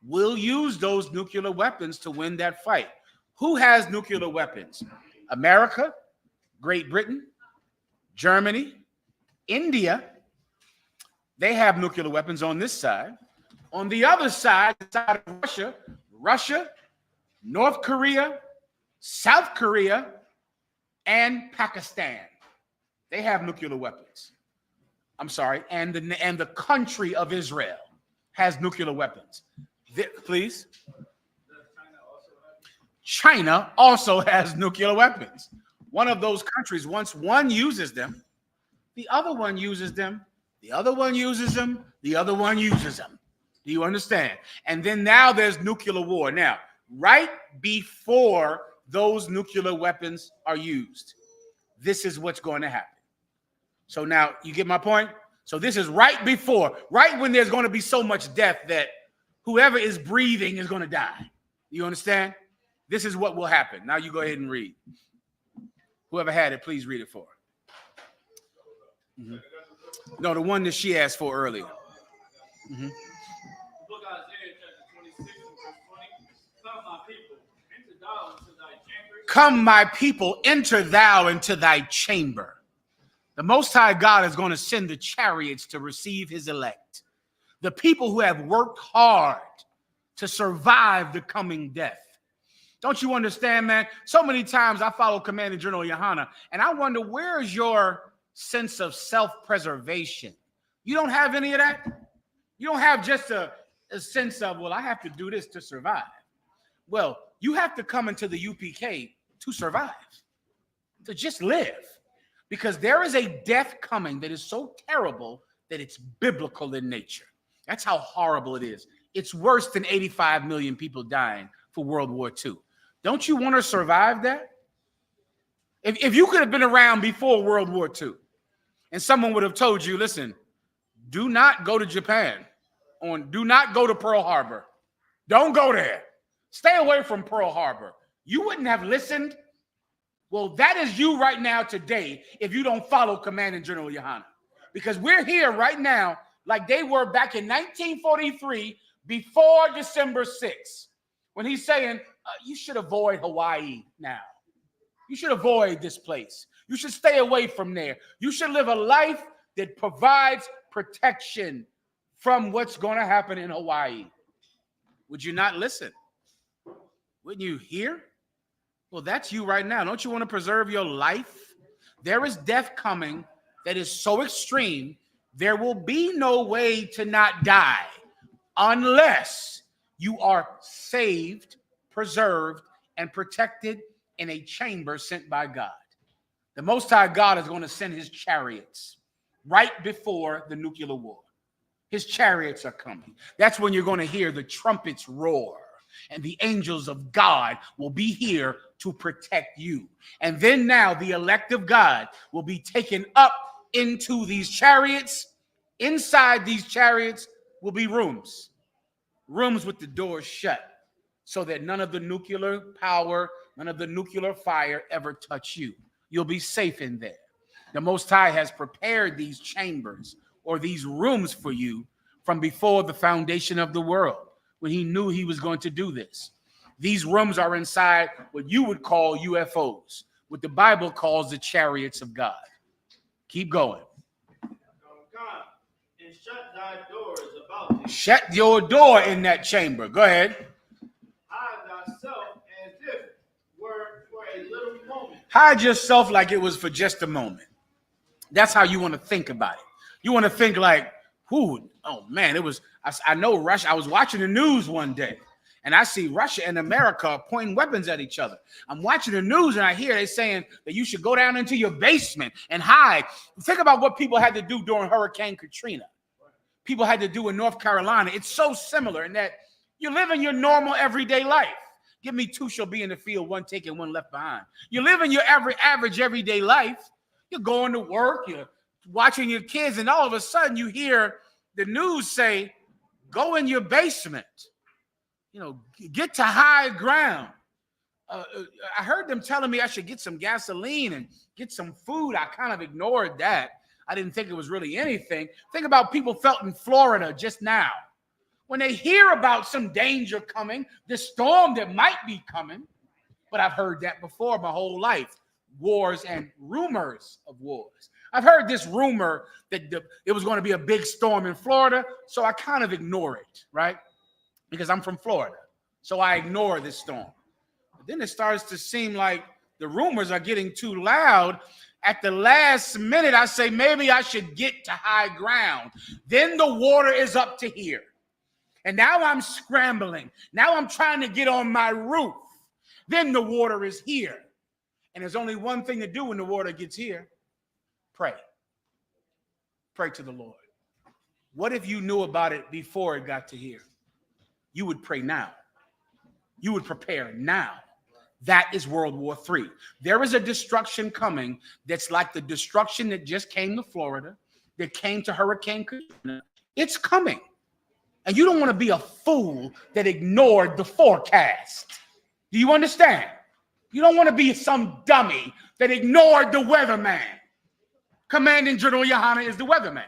will use those nuclear weapons to win that fight. Who has nuclear weapons? America, Great Britain, Germany, India. They have nuclear weapons on this side. On the other side, the side of Russia, Russia, North Korea, South Korea, and Pakistan. They have nuclear weapons. I'm sorry, and the country of Israel has nuclear weapons. Please. China also has nuclear weapons. One of those countries, once one uses them, the other one uses them, the other one uses them, the other one uses them. Do you understand? And then now there's nuclear war. Now, right before those nuclear weapons are used, this is what's going to happen. So now you get my point? So this is right before, right when there's going to be so much death that whoever is breathing is going to die. You understand? This is what will happen. Now you go ahead and read. Whoever had it, please read it for her. Mm-hmm. No, the one that she asked for earlier. Mm-hmm. Book of Isaiah, chapter 26, verse 20. Come, my people, enter thou into thy chamber. Come, my people, enter thou into thy chamber. The Most High God is going to send the chariots to receive his elect. The people who have worked hard to survive the coming death. Don't you understand, man? So many times I follow Commander General Yohana, and I wonder, where is your sense of self-preservation? You don't have any of that? You don't have just a sense of, well, I have to do this to survive. Well, you have to come into the UPK to survive, to just live. Because there is a death coming that is so terrible that it's biblical in nature. That's how horrible it is. It's worse than 85 million people dying for World War II. Don't you want to survive that? If you could have been around before World War II and someone would have told you, listen, do not go to Japan, or do not go to Pearl Harbor. Don't go there. Stay away from Pearl Harbor. You wouldn't have listened. Well, that is you right now today if you don't follow Commander General Yohana. Because we're here right now like they were back in 1943 before December 6th, when he's saying, you should avoid Hawaii now. You should avoid this place. You should stay away from there. You should live a life that provides protection from what's going to happen in Hawaii. Would you not listen? Wouldn't you hear? Well, that's you right now. Don't you want to preserve your life? There is death coming that is so extreme, there will be no way to not die unless you are saved, preserved, and protected in a chamber sent by God. The Most High God is going to send his chariots right before the nuclear war. His chariots are coming. That's when you're going to hear the trumpets roar, and the angels of God will be here to protect you. And then now the elect of God will be taken up into these chariots. Inside these chariots will be rooms with the doors shut, so that none of the nuclear power, none of the nuclear fire ever touch you. You'll be safe in there. The Most High has prepared these chambers or these rooms for you from before the foundation of the world, when he knew he was going to do this. These rooms are inside what you would call UFOs, what the Bible calls the chariots of God. Keep going. And shut thy doors about thee. Shut your door in that chamber. Go ahead. Hide thyself as if were for a little moment. Hide yourself like it was for just a moment. That's how you want to think about it. You want to think like, oh man, it was, I know Russia. I was watching the news one day, and I see Russia and America pointing weapons at each other. I'm watching the news, and I hear they saying that you should go down into your basement and hide. Think about what people had to do during Hurricane Katrina. People had to do in North Carolina. It's so similar in that you're living your normal everyday life. Give me two shall be in the field, one taken, one left behind. You're living your average everyday life. You're going to work, you're watching your kids, and all of a sudden you hear the news say, go in your basement, get to high ground. I heard them telling me I should get some gasoline and get some food. I kind of ignored that. I didn't think it was really anything. Think about people felt in Florida just now. When they hear about some danger coming, the storm that might be coming, but I've heard that before my whole life, wars and rumors of wars. I've heard this rumor that it was going to be a big storm in Florida, so I kind of ignore it, right? Because I'm from Florida, so I ignore this storm. But then it starts to seem like the rumors are getting too loud. At the last minute, I say, maybe I should get to high ground. Then the water is up to here. And now I'm scrambling. Now I'm trying to get on my roof. Then the water is here. And there's only one thing to do when the water gets here. Pray. Pray to the Lord. What if you knew about it before it got to here? You would pray now. You would prepare now. That is World War III. There is a destruction coming that's like the destruction that just came to Florida, that came to Hurricane Katrina. It's coming. And you don't want to be a fool that ignored the forecast. Do you understand? You don't want to be some dummy that ignored the weatherman. Commanding General Yohana is the weatherman.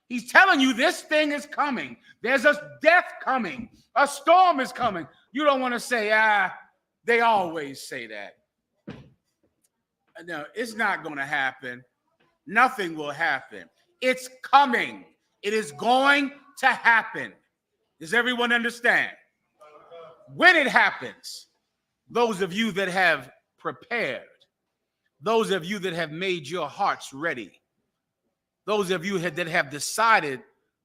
He's telling you this thing is coming. There's a death coming. A storm is coming. You don't want to say, they always say that. No, it's not going to happen. Nothing will happen. It's coming. It is going to happen. Does everyone understand? When it happens, those of you that have prepared, those of you that have made your hearts ready, those of you that have decided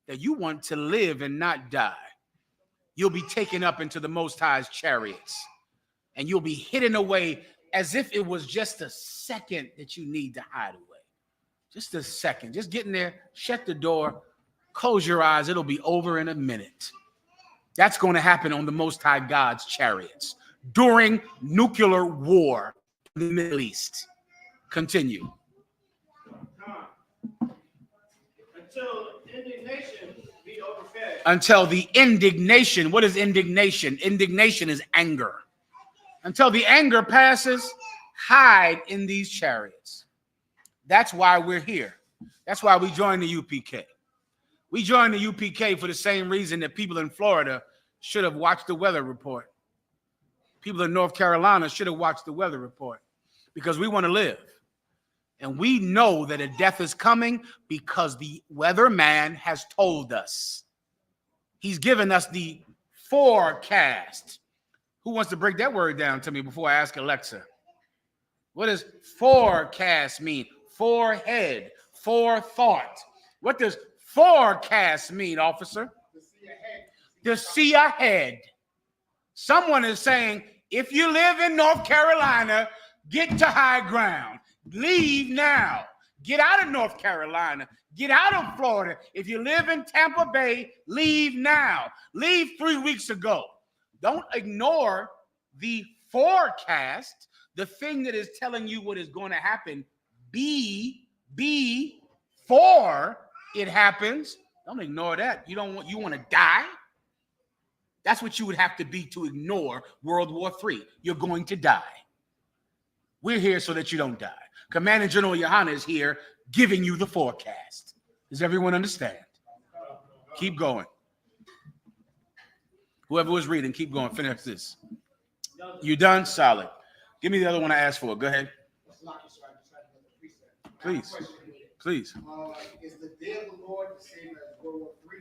that you want to live and not die, you'll be taken up into the Most High's chariots, and you'll be hidden away as if it was just a second that you need to hide away. Just a second. Just get in there, shut the door, close your eyes. It'll be over in a minute. That's going to happen on the Most High God's chariots during nuclear war in the Middle East. Continue. Until indignation be overfed. Until the indignation. What is indignation? Indignation is anger. Until the anger passes, hide in these chariots. That's why we're here. That's why we joined the UPK. We joined the UPK for the same reason that people in Florida should have watched the weather report. People in North Carolina should have watched the weather report, because we want to live. And we know that a death is coming because the weatherman has told us. He's given us the forecast. Who wants to break that word down to me before I ask Alexa? What does forecast mean? Forehead, forethought. What does forecast mean, officer? To see ahead. Someone is saying, if you live in North Carolina, get to high ground. Leave now. Get out of North Carolina. Get out of Florida. If you live in Tampa Bay, leave now. Leave 3 weeks ago. Don't ignore the forecast, the thing that is telling you what is going to happen before it happens. Don't ignore that. You want to die? That's what you would have to be to ignore World War III. You're going to die. We're here so that you don't die. Commander General Yohana is here giving you the forecast. Does everyone understand? Keep going. Whoever was reading, keep going. Finish this. You done? Solid. Give me the other one I asked for. Go ahead. Please. Please. Is the day of the Lord the same as World War III?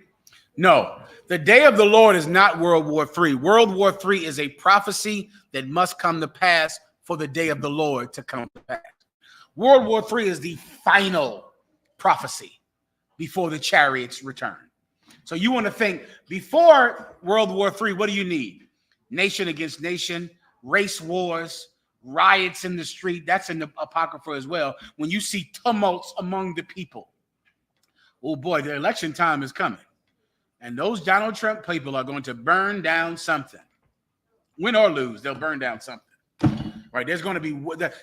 No, the day of the Lord is not World War III. World War III is a prophecy that must come to pass for the day of the Lord to come to pass. World War III is the final prophecy before the chariots return. So you want to think before World War III, what do you need? Nation against nation, race wars, riots in the street. That's in the Apocrypha as well. When you see tumults among the people. Oh boy, the election time is coming. And those Donald Trump people are going to burn down something. Win or lose, they'll burn down something. Right? There's going to be,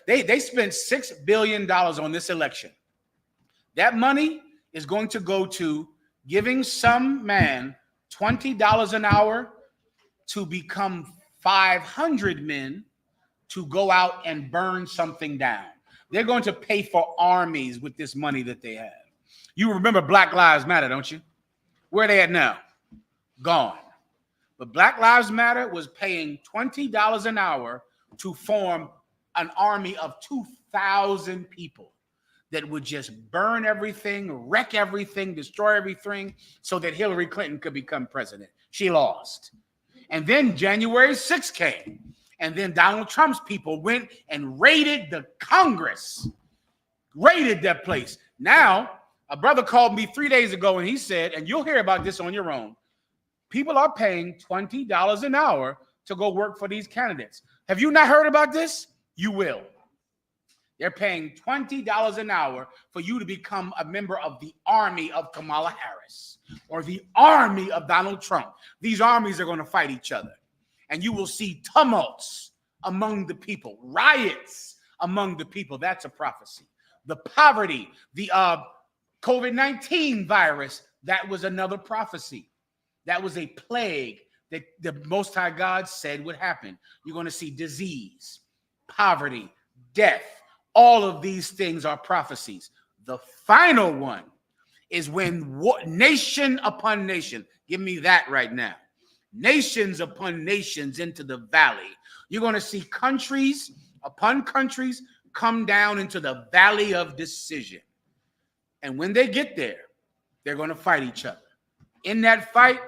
they spent $6 billion on this election. That money is going to go to giving some man $20 an hour to become 500 men to go out and burn something down. They're going to pay for armies with this money that they have. You remember Black Lives Matter, don't you? Where are they at now? Gone. But Black Lives Matter was paying $20 an hour to form an army of 2,000 people. that would just burn everything, wreck everything, destroy everything, so that Hillary Clinton could become president. She lost. And then January 6th came. And then Donald Trump's people went and raided the Congress, raided that place. Now, a brother called me 3 days ago and he said, and you'll hear about this on your own, people are paying $20 an hour to go work for these candidates. Have you not heard about this? You will. They're paying $20 an hour for you to become a member of the army of Kamala Harris or the army of Donald Trump. These armies are going to fight each other. And you will see tumults among the people, riots among the people. That's a prophecy. The poverty, the COVID-19 virus, that was another prophecy. That was a plague that the Most High God said would happen. You're going to see disease, poverty, death. All of these things are prophecies. The final one is when nation upon nation, give me that right now. Nations upon nations into the valley. You're going to see countries upon countries come down into the valley of decision. And when they get there, they're going to fight each other. In that fight,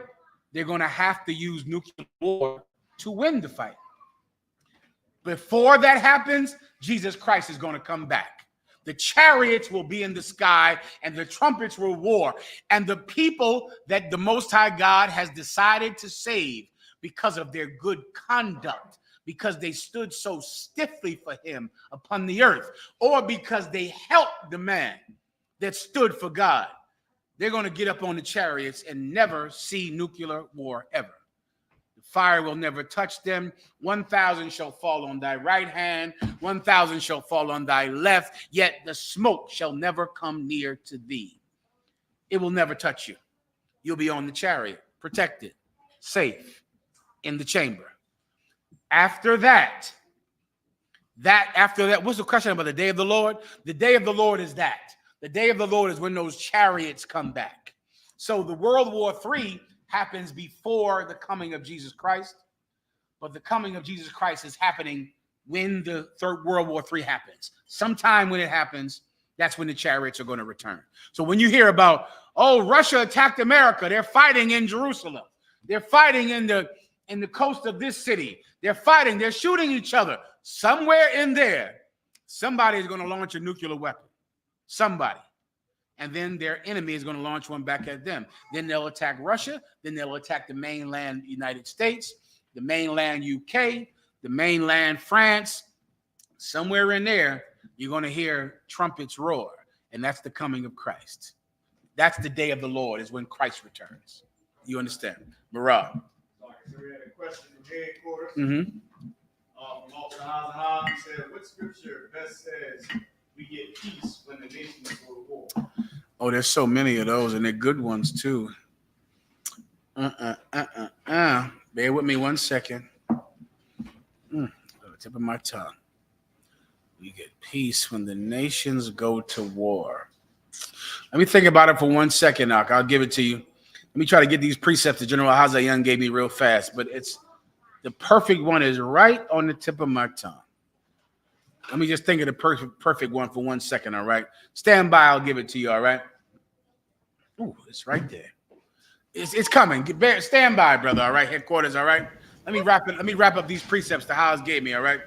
they're going to have to use nuclear war to win the fight. Before that happens, Jesus Christ is going to come back. The chariots will be in the sky and the trumpets will war. And the people that the Most High God has decided to save because of their good conduct, because they stood so stiffly for him upon the earth, or because they helped the man that stood for God, they're going to get up on the chariots and never see nuclear war ever. Fire will never touch them. 1,000 shall fall on thy right hand, 1,000 shall fall on thy left, yet the smoke shall never come near to thee. It will never touch you. You'll be on the chariot, protected, safe, in the chamber. After that, what's the question about the day of the Lord? The day of the Lord is that. The day of the Lord is when those chariots come back. So the World War III happens before the coming of Jesus Christ, but the coming of Jesus Christ is happening when the Third World War III happens. Sometime when it happens, that's when the chariots are going to return. So when you hear about, oh, Russia attacked America, they're fighting in Jerusalem, they're fighting in the coast of this city, they're fighting, they're shooting each other. Somewhere in there, somebody is going to launch a nuclear weapon. Somebody. And then their enemy is going to launch one back at them. Then they'll attack Russia. Then they'll attack the mainland United States, the mainland UK, the mainland France. Somewhere in there, you're going to hear trumpets roar. And that's the coming of Christ. That's the day of the Lord, is when Christ returns. You understand? Marab. So we had a question from headquarters. Mm-hmm. From Officer Hazaha, he said, what scripture best says we get peace when the nations go to war? Oh, there's so many of those, and they're good ones too. Bear with me 1 second. The tip of my tongue. We get peace when the nations go to war. Let me think about it for 1 second, Knock. I'll give it to you. Let me try to get these precepts that General Hazayan gave me real fast, but it's the perfect one is right on the tip of my tongue. Let me just think of the perfect one for 1 second, all right? Stand by, I'll give it to you, all right? Ooh, it's right there. It's coming. Stand by, brother, all right? Headquarters, all right? Let me wrap up these precepts the Haas gave me, all right?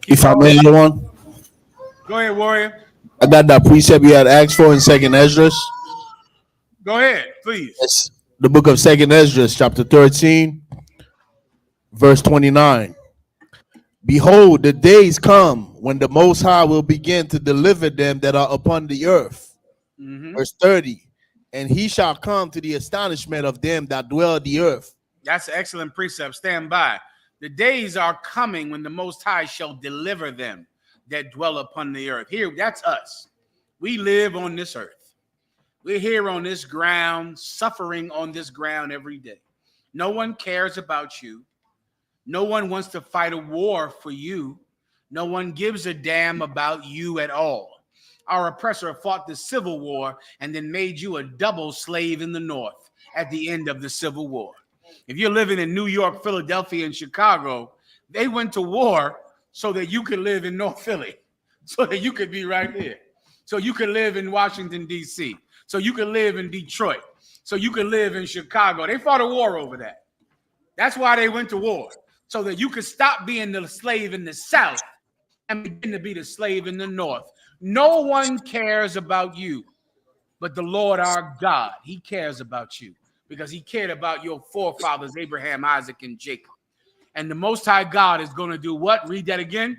If I may, one. Go ahead, warrior. I got that precept you had asked for in 2nd Esdras. Go ahead, please. It's the book of 2nd Esdras, chapter 13, verse 29. Behold, the days come when the Most High will begin to deliver them that are upon the earth. Mm-hmm. Verse 30. And he shall come to the astonishment of them that dwell the earth. That's an excellent precept. Stand by. The days are coming when the Most High shall deliver them that dwell upon the earth. Here, that's us. We live on this earth. We're here on this ground, suffering on this ground every day. No one cares about you. No one wants to fight a war for you. No one gives a damn about you at all. Our oppressor fought the Civil War and then made you a double slave in the North at the end of the Civil War. If you're living in New York, Philadelphia, and Chicago, they went to war so that you could live in North Philly, so that you could be right here. So you can live in Washington, D.C. So you can live in Detroit. So you can live in Chicago. They fought a war over that. That's why they went to war. So that you could stop being the slave in the South and begin to be the slave in the North. No one cares about you but the Lord our God. He cares about you because he cared about your forefathers, Abraham, Isaac, and Jacob. And the Most High God is going to do what? Read that again.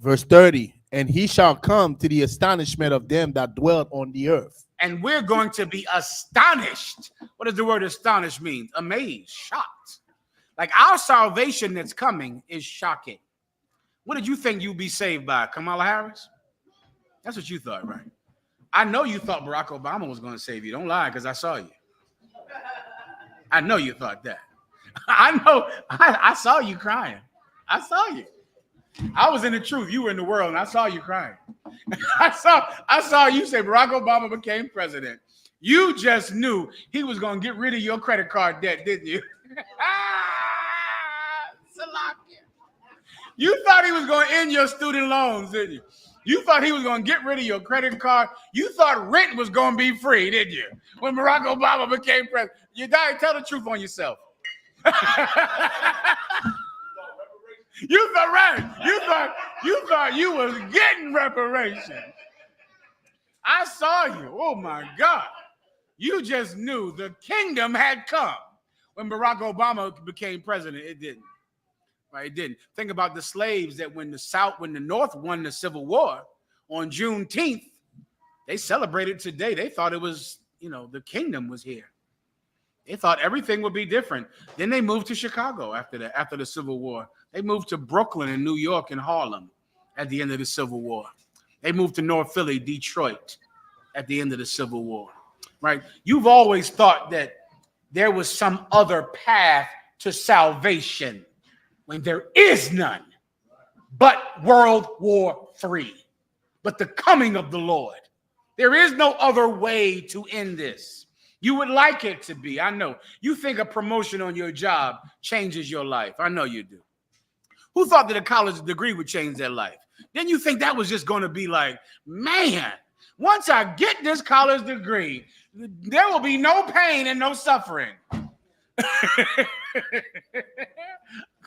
Verse 30. And he shall come to the astonishment of them that dwelt on the earth. And we're going to be astonished. What does the word astonished mean? Amazed, shocked. Like our salvation that's coming is shocking. What did you think you'd be saved by? Kamala Harris? That's what you thought, right? I know you thought Barack Obama was going to save you. Don't lie, because I saw you. I know you thought that. I know. I saw you crying. I saw you. I was in the truth. You were in the world, and I saw you crying. I saw you say Barack Obama became president. You just knew he was going to get rid of your credit card debt, didn't you? You thought he was going to end your student loans, didn't you? You thought he was going to get rid of your credit card. You thought rent was going to be free, didn't you? When Barack Obama became president. You died. Tell the truth on yourself. You thought, right. You thought you was getting reparations. I saw you. Oh my God. You just knew the kingdom had come. When Barack Obama became president, it didn't. Right? It didn't. Think about the slaves that when the North won the Civil War on Juneteenth, they celebrated today. They thought it was, the kingdom was here. They thought everything would be different. Then they moved to Chicago after the Civil War. They moved to Brooklyn and New York and Harlem at the end of the Civil War. They moved to North Philly, Detroit at the end of the Civil War. Right? You've always thought that there was some other path to salvation when there is none but World War III, but the coming of the Lord. There is no other way to end this. You would like it to be. I know. You think a promotion on your job changes your life. I know you do. Who thought that a college degree would change their life? Then you think that was just going to be like, man, once I get this college degree, there will be no pain and no suffering.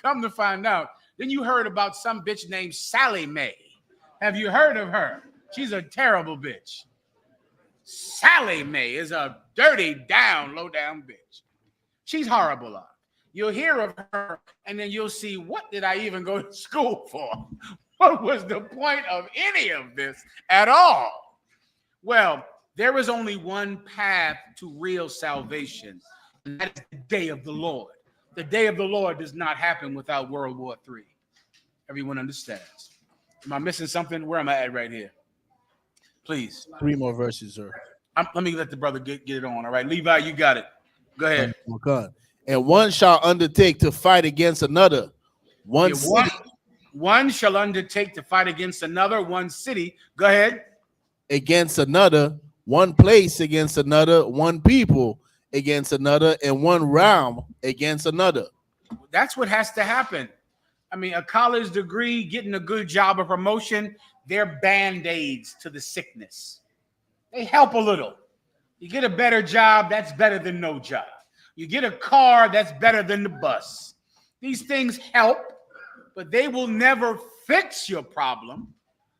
Come to find out. Then you heard about some bitch named Sally Mae. Have you heard of her? She's a terrible bitch. Sally Mae is a dirty, low down bitch. She's horrible. You'll hear of her, and then you'll see, what did I even go to school for? What was the point of any of this at all? Well, there is only one path to real salvation, and that is the day of the Lord. The day of the Lord does not happen without World War III. Everyone understands. Am I missing something? Where am I at right here? Please. 3 more verses, sir. Let me let the brother get it on. All right, Levi, you got it. Go ahead. And one shall undertake to fight against another. One shall undertake to fight against another, one city. Go ahead. Against another, one place against another, one people against another, and one realm against another. That's what has to happen. I mean, a college degree, getting a good job, a promotion, they're band-aids to the sickness. They help a little. You get a better job, that's better than no job. You get a car, that's better than the bus. These things help, but they will never fix your problem.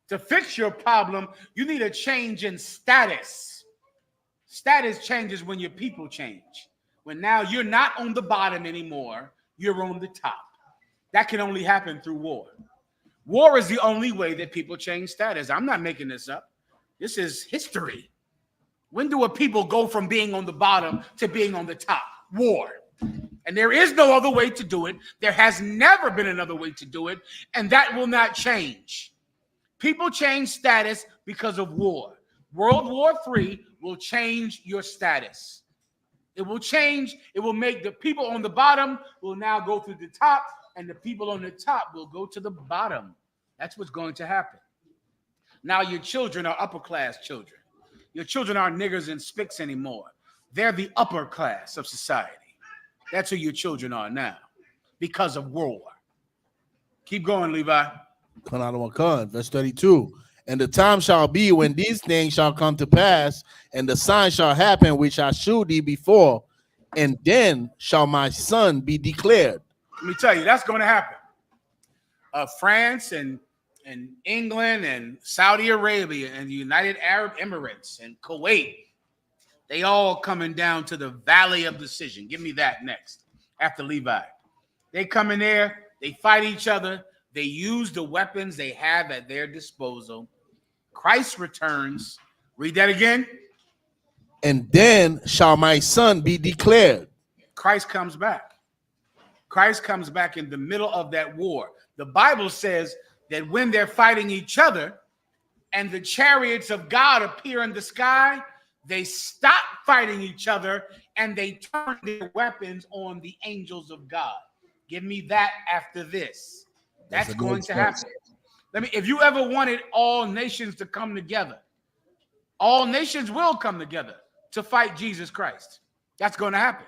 To fix your problem, you need a change in status. Status changes when your people change. When now you're not on the bottom anymore, you're on the top. That can only happen through war. War is the only way that people change status. I'm not making this up. This is history. When do a people go from being on the bottom to being on the top? War. And there is no other way to do it. There has never been another way to do it, and that will not change. People change status because of war. World War III will change your status. It will change. It will make the people on the bottom will now go to the top, and the people on the top will go to the bottom. That's what's going to happen. Now your children are upper class children. Your children aren't niggers and spicks anymore. They're the upper class of society. That's who your children are now because of war. Keep going, Levi. Verse 32. And the time shall be when these things shall come to pass, and the sign shall happen which I shewed thee before, and then shall my son be declared. Let me tell you, that's going to happen. France and England and Saudi Arabia and the United Arab Emirates and Kuwait, they all coming down to the valley of decision. Give me that next, after Levi. They come in there, they fight each other, they use the weapons they have at their disposal. Christ returns. Read that again. And then shall my son be declared. Christ comes back. Christ comes back in the middle of that war. The Bible says that when they're fighting each other and the chariots of God appear in the sky, they stop fighting each other and they turn their weapons on the angels of God. Give me that after this. That's going to happen. If you ever wanted all nations to come together, all nations will come together to fight Jesus Christ. That's going to happen.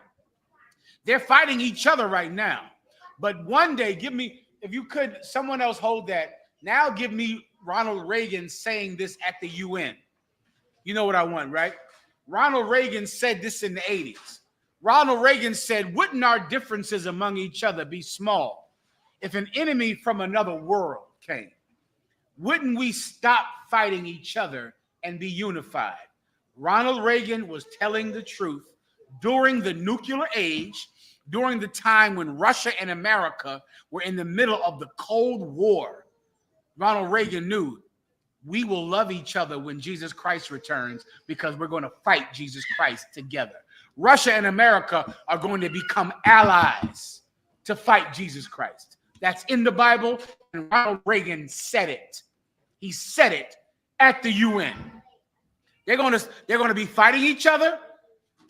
They're fighting each other right now. But one day, give me, if you could, someone else hold that. Now give me Ronald Reagan saying this at the UN. You know what I want, right? Ronald Reagan said this in the 80s. Ronald Reagan said, wouldn't our differences among each other be small if an enemy from another world came? Wouldn't we stop fighting each other and be unified? Ronald Reagan was telling the truth during the nuclear age, during the time when Russia and America were in the middle of the Cold War. Ronald Reagan knew we will love each other when Jesus Christ returns because we're going to fight Jesus Christ together. Russia and America are going to become allies to fight Jesus Christ. That's in the Bible, and Ronald Reagan said it. He said it at the UN. They're going to be fighting each other.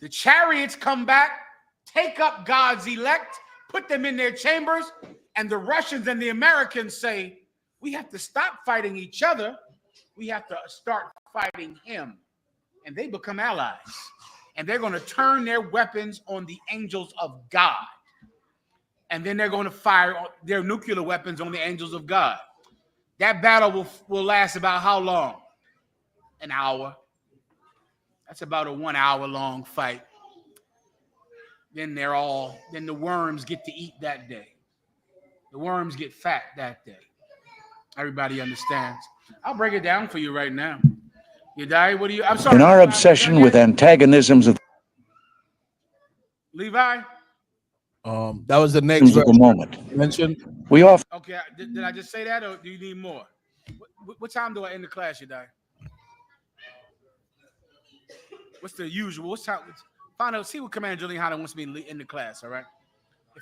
The chariots come back, take up God's elect, put them in their chambers, and the Russians and the Americans say, we have to stop fighting each other. We have to start fighting him. And they become allies. And they're going to turn their weapons on the angels of God. And then they're going to fire their nuclear weapons on the angels of God. That battle will last about how long? An hour. That's about a 1 hour long fight. Then the worms get to eat that day. The worms get fat that day. Everybody understands. I'll break it down for you right now. You die? What do you? I'm sorry. In our obsession with antagonisms of Levi? That was the next verse the moment. mentioned. We often Okay. Did I just say that, or do you need more? What time do I end the class, you die? What's the usual? What's time? Find out. See what Commander Julian Hunter wants me to end the class. All right.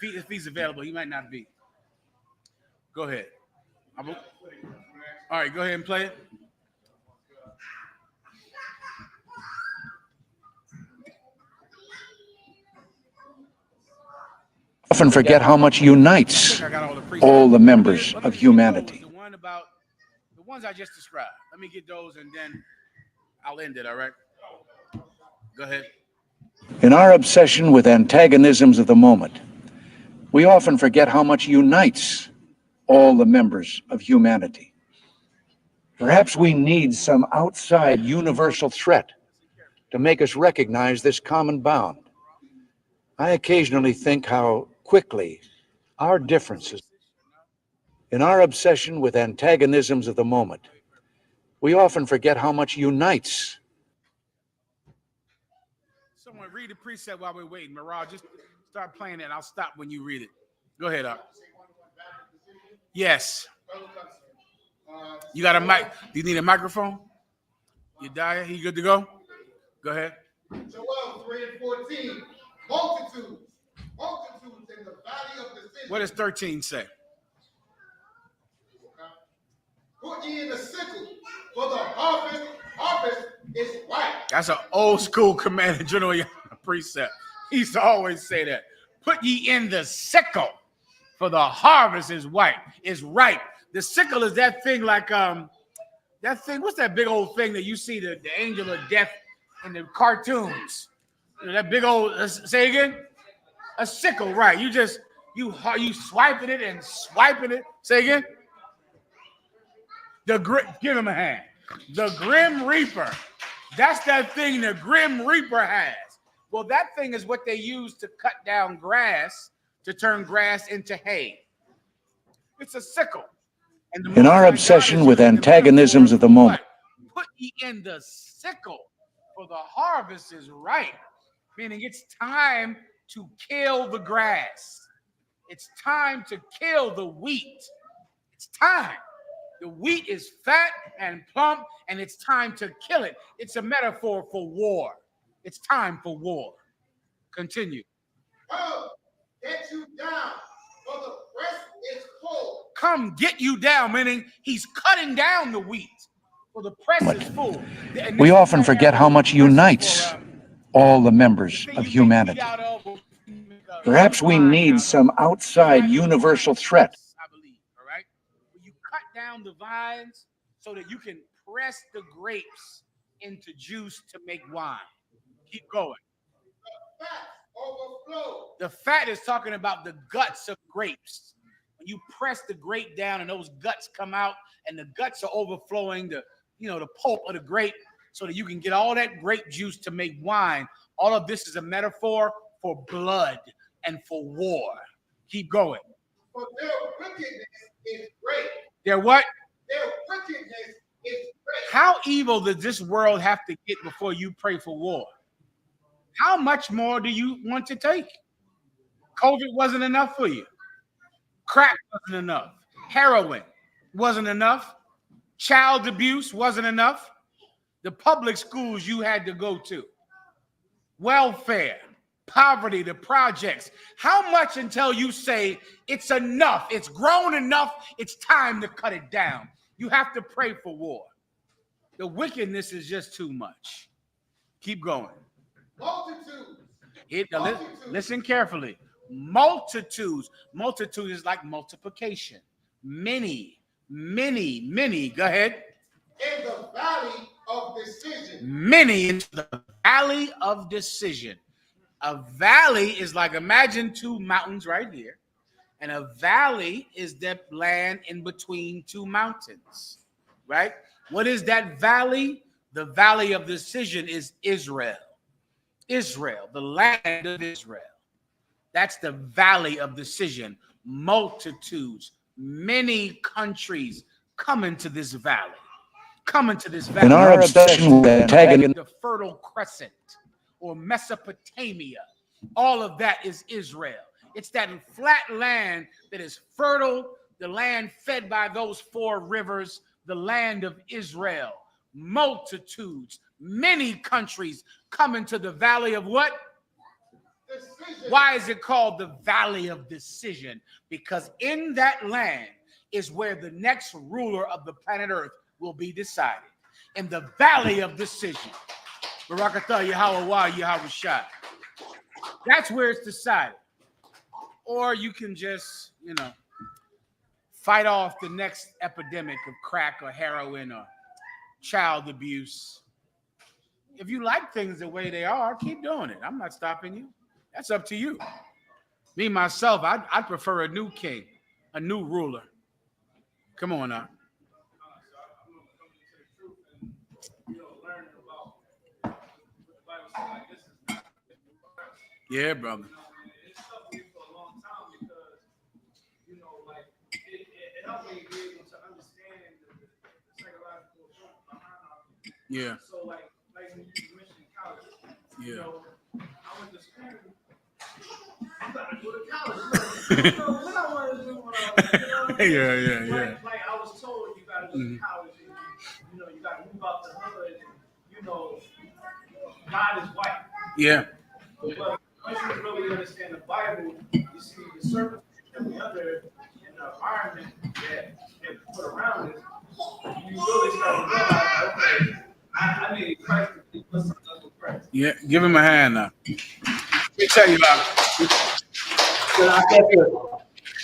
If he's available, he might not be. Go ahead. All right. Go ahead and play it. often forget how much unites all the members of humanity. The ones I just described. Let me get those and then I'll end it, all right? Go ahead. In our obsession with antagonisms of the moment, we often forget how much unites all the members of humanity. Perhaps we need some outside universal threat to make us recognize this common bound. I occasionally think how quickly our differences, in our obsession with antagonisms of the moment, we often forget how much unites. Someone read the precept while we're waiting. Mirage, just start playing it. I'll stop when you read it. Go ahead, Up. Yes. You got a mic? Do you need a microphone? You die? You good to go? Go ahead. Joel 3 and 14. Multitudes in the valley of decision. What does 13 say? Put ye in the sickle, for the harvest is ripe. That's an old school Commander General precept. He used to always say that. Put ye in the sickle, for the harvest is ripe. The sickle is that thing like that thing. What's that big old thing that you see the angel of death in the cartoons? You know, that big old. Say again. A sickle, right? You swiping it and swiping it. Say again. The grip. Give him a hand. The Grim Reaper. That's that thing the Grim Reaper has. Well, that thing is what they use to cut down grass, to turn grass into hay. It's a sickle. And In our obsession with antagonisms of the moment, put ye in the sickle, for the harvest is ripe. Meaning it's time to kill the grass. It's time to kill the wheat. It's time. The wheat is fat and plump, and it's time to kill it. It's a metaphor for war. It's time for war. Continue. Come, get you down, for the press is full. Come get you down, meaning he's cutting down the wheat. For the press is full. we often forget how much unites all the members of humanity. Perhaps we need some outside universal threat. I believe, all right? You cut down the vines so that you can press the grapes into juice to make wine. Keep going. The fat overflow. The fat is talking about the guts of grapes. When you press the grape down and those guts come out, and the guts are overflowing the pulp of the grape, so that you can get all that grape juice to make wine. All of this is a metaphor for blood and for war. Keep going. For their wickedness is great. Their what? Their wickedness is great. How evil does this world have to get before you pray for war? How much more do you want to take? COVID wasn't enough for you. Crack wasn't enough. Heroin wasn't enough. Child abuse wasn't enough. The public schools you had to go to. Welfare, poverty, the projects. How much until you say it's enough, it's grown enough, it's time to cut it down? You have to pray for war. The wickedness is just too much. Keep going. Multitudes. Listen carefully. Multitudes. Multitude is like multiplication. Many. Go ahead. In the valley of decision. Many in the valley of decision. A valley is like, imagine two mountains right here. And a valley is the land in between two mountains, right? What is that valley? The valley of decision is Israel. Israel, the land of Israel. That's the valley of decision. Multitudes, many countries come into this valley. Come into this valley. In our obsession with antagonism, The Fertile Crescent or Mesopotamia, all of that is Israel. It's that flat land that is fertile, the land fed by those four rivers, the land of Israel. Multitudes, many countries come into the valley of what? Decision. Why is it called the Valley of Decision? Because in that land is where the next ruler of the planet Earth will be decided. In the Valley of Decision. Barakatah Yahweh Yahushua. That's where it's decided. Or you can just, fight off the next epidemic of crack or heroin or child abuse. If you like things the way they are, keep doing it. I'm not stopping you. That's up to you. Me, myself, I'd prefer a new king, a new ruler. Come on now. Yeah, brother. It's tough for me for a long time because, it helped me be able to understand the psychological truth behind our people. Yeah. So, like when you mentioned college, Yeah. I went to school. I thought I'd go to college. What I wanted to do when I was, Yeah. Like I was told, you got to go to college and, you got to move out the hood and, God is white. Yeah. But once you really understand the Bible, you see the circumstances that we under and the environment that put around us, you really start to realize, okay, I need Christ to be something else with Christ. Yeah. Give him a hand now. Let me tell you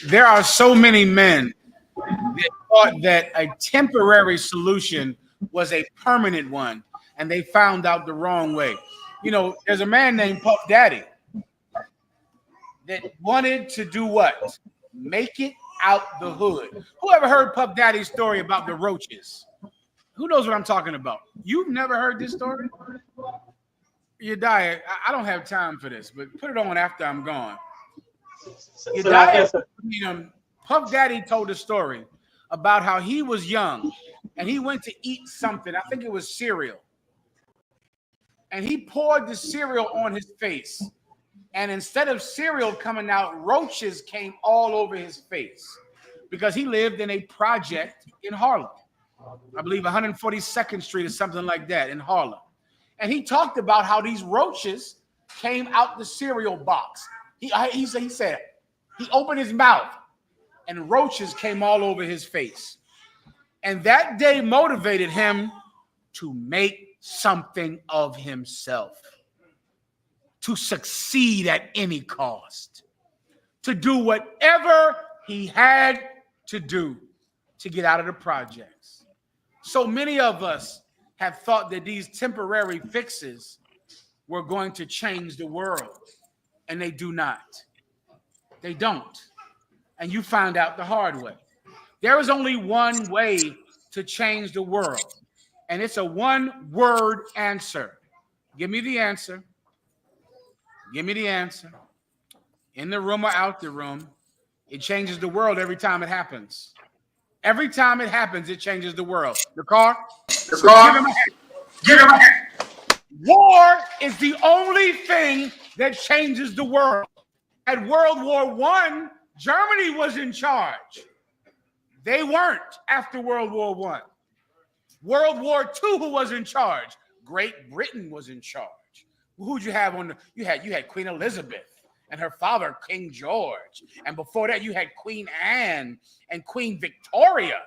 there are so many men that thought that a temporary solution was a permanent one, and they found out the wrong way. There's a man named Puff Daddy that wanted to do what? Make it out the hood. Who ever heard Puff Daddy's story about the roaches? Who knows what I'm talking about? You've never heard this story? Yediah, I don't have time for this, but put it on after I'm gone. Yediah, Puff Daddy told a story about how he was young and he went to eat something. I think it was cereal. And he poured the cereal on his face. And instead of cereal coming out, roaches came all over his face because he lived in a project in Harlem. I believe 142nd Street or something like that in Harlem. And he talked about how these roaches came out the cereal box. He said he opened his mouth and roaches came all over his face. And that day motivated him to make something of himself, to succeed at any cost, to do whatever he had to do to get out of the projects. So many of us have thought that these temporary fixes were going to change the world, and they do not. They don't. And you found out the hard way. There is only one way to change the world, and it's a one-word answer. Give me the answer. Give me the answer. In the room or out the room, it changes the world every time it happens. Every time it happens, it changes the world. The car? The car? Give him a hand. War is the only thing that changes the world. At World War I, Germany was in charge. They weren't after World War I. World War II, who was in charge? Great Britain was in charge. Who'd you have on the? You had Queen Elizabeth and her father, King George. And before that, you had Queen Anne and Queen Victoria.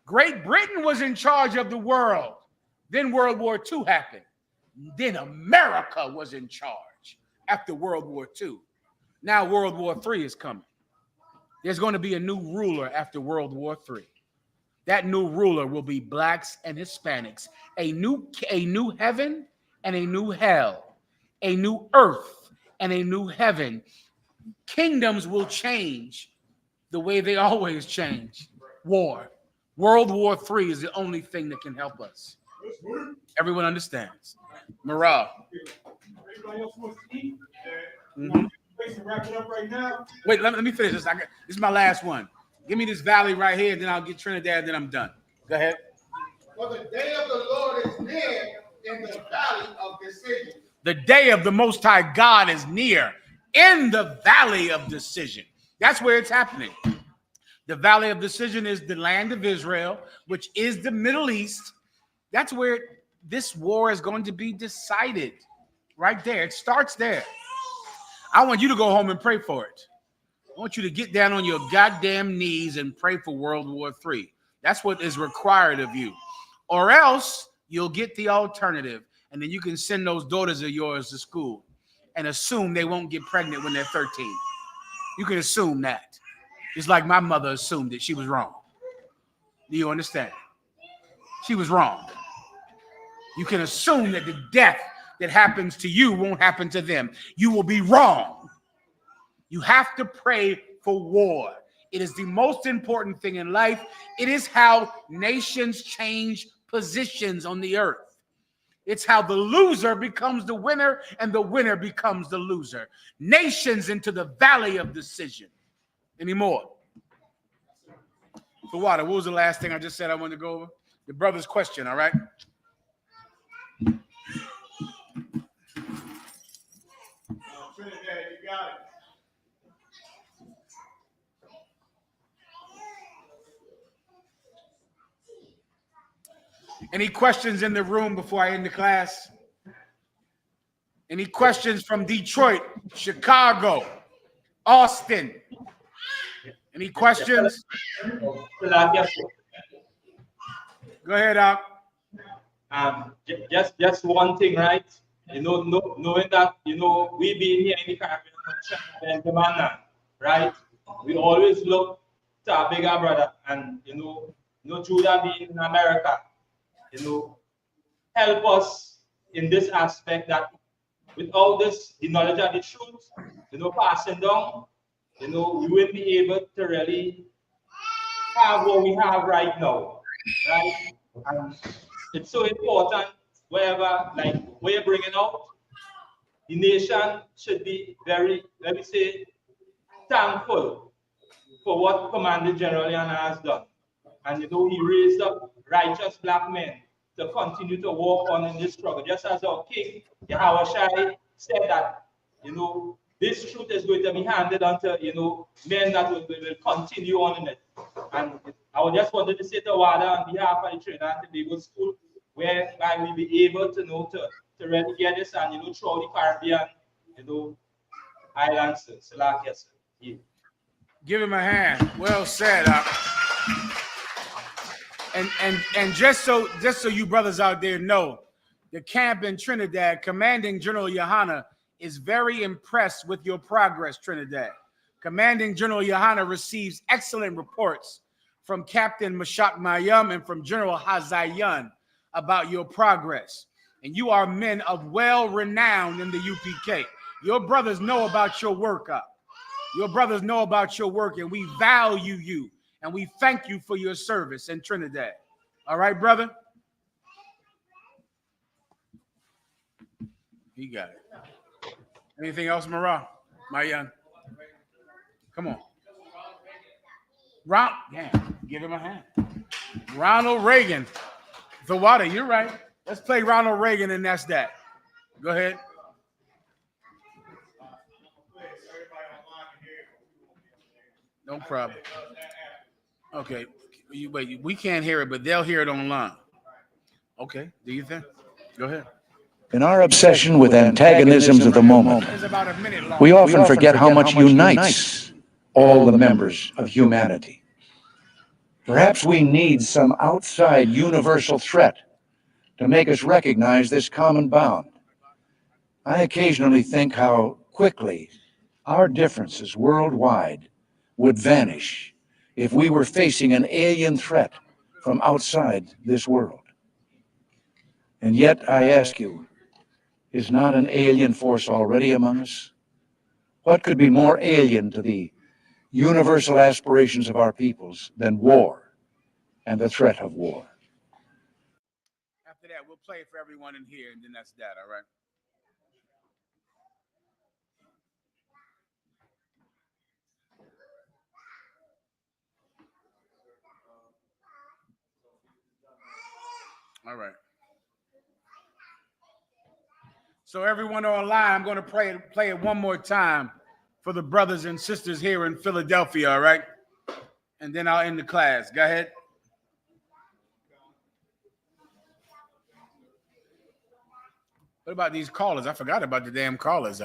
Great Britain was in charge of the world. Then World War II happened. Then America was in charge after World War II. Now World War III is coming. There's going to be a new ruler after World War III. That new ruler will be blacks and Hispanics. A new heaven and a new hell. A new earth and a new heaven. Kingdoms will change the way they always change. War. World War III is the only thing that can help us. Everyone understands. Morale. Everybody else wants to eat. Mm-hmm. Wrap it up right now. Wait, let me finish this. This is my last one. Give me this valley right here, then I'll get Trinidad, then I'm done. Go ahead. For the day of the Lord is near in the valley of decision. The day of the Most High God is near in the valley of decision. That's where it's happening. The valley of decision is the land of Israel, which is the Middle East. That's where this war is going to be decided. Right there. It starts there. I want you to go home and pray for it. I want you to get down on your goddamn knees and pray for World War III. That's what is required of you. Or else you'll get the alternative, and then you can send those daughters of yours to school and assume they won't get pregnant when they're 13. You can assume that. Just like my mother assumed that she was wrong. Do you understand? She was wrong. You can assume that the death that happens to you won't happen to them. You will be wrong. You have to pray for war. It is the most important thing in life. It is how nations change positions on the earth. It's how the loser becomes the winner and the winner becomes the loser. Nations into the valley of decision. Any more? For water, what was the last thing I just said I wanted to go over? The brother's question, all right? Trinidad, you got it. Any questions in the room before I end the class? Any questions from Detroit, Chicago, Austin? Any questions? Go ahead, Al. Just one thing, right? Knowing that, we being here in the Caribbean, right? We always look to our bigger brother, and Judah being in America, help us in this aspect that without this, the knowledge of the truth, passing down, we wouldn't be able to really have what we have right now, right? And it's so important wherever, like, where you're bringing out, the nation should be very, let me say, thankful for what Commander General Yana has done. And you know, he raised up righteous black men to continue to walk on in this struggle. Just as our King Yahushua said that, you know, this truth is going to be handed unto, you know, men that will continue on in it. And I just wanted to say to Wada on behalf of the Trinidad and Tobago School, whereby we be able to know to really get this and, you know, throughout the Caribbean, you know, islands. So like, yes, sir. Yeah. Give him a hand. Well said. And just so you brothers out there know, the camp in Trinidad, Commanding General Yohana is very impressed with your progress, Trinidad. Commanding General Yohana receives excellent reports from Captain Mashak Mayum and from General Hazayan about your progress. And you are men of well-renown in the UPK. Your brothers know about your work up. Your brothers know about your work, and we value you, and we thank you for your service in Trinidad. All right, brother? He got it. Anything else, Mayan? Come on. Give him a hand. Ronald Reagan. The water, you're right. Let's play Ronald Reagan, and that's that. Go ahead. No problem. Okay. Wait, we can't hear it, but they'll hear it online. Okay. Do you think? Go ahead. In our obsession with antagonisms of the moment, we often forget how much unites all the members of humanity. Perhaps we need some outside universal threat to make us recognize this common bound. I occasionally think how quickly our differences worldwide would vanish if we were facing an alien threat from outside this world. And yet, I ask you, is not an alien force already among us? What could be more alien to the universal aspirations of our peoples than war and the threat of war? After that, we'll play it for everyone in here, and then that's that, all right? All right. So everyone online, I'm going to play it one more time for the brothers and sisters here in Philadelphia, all right? And then I'll end the class. Go ahead. What about these callers? I forgot about the damn callers.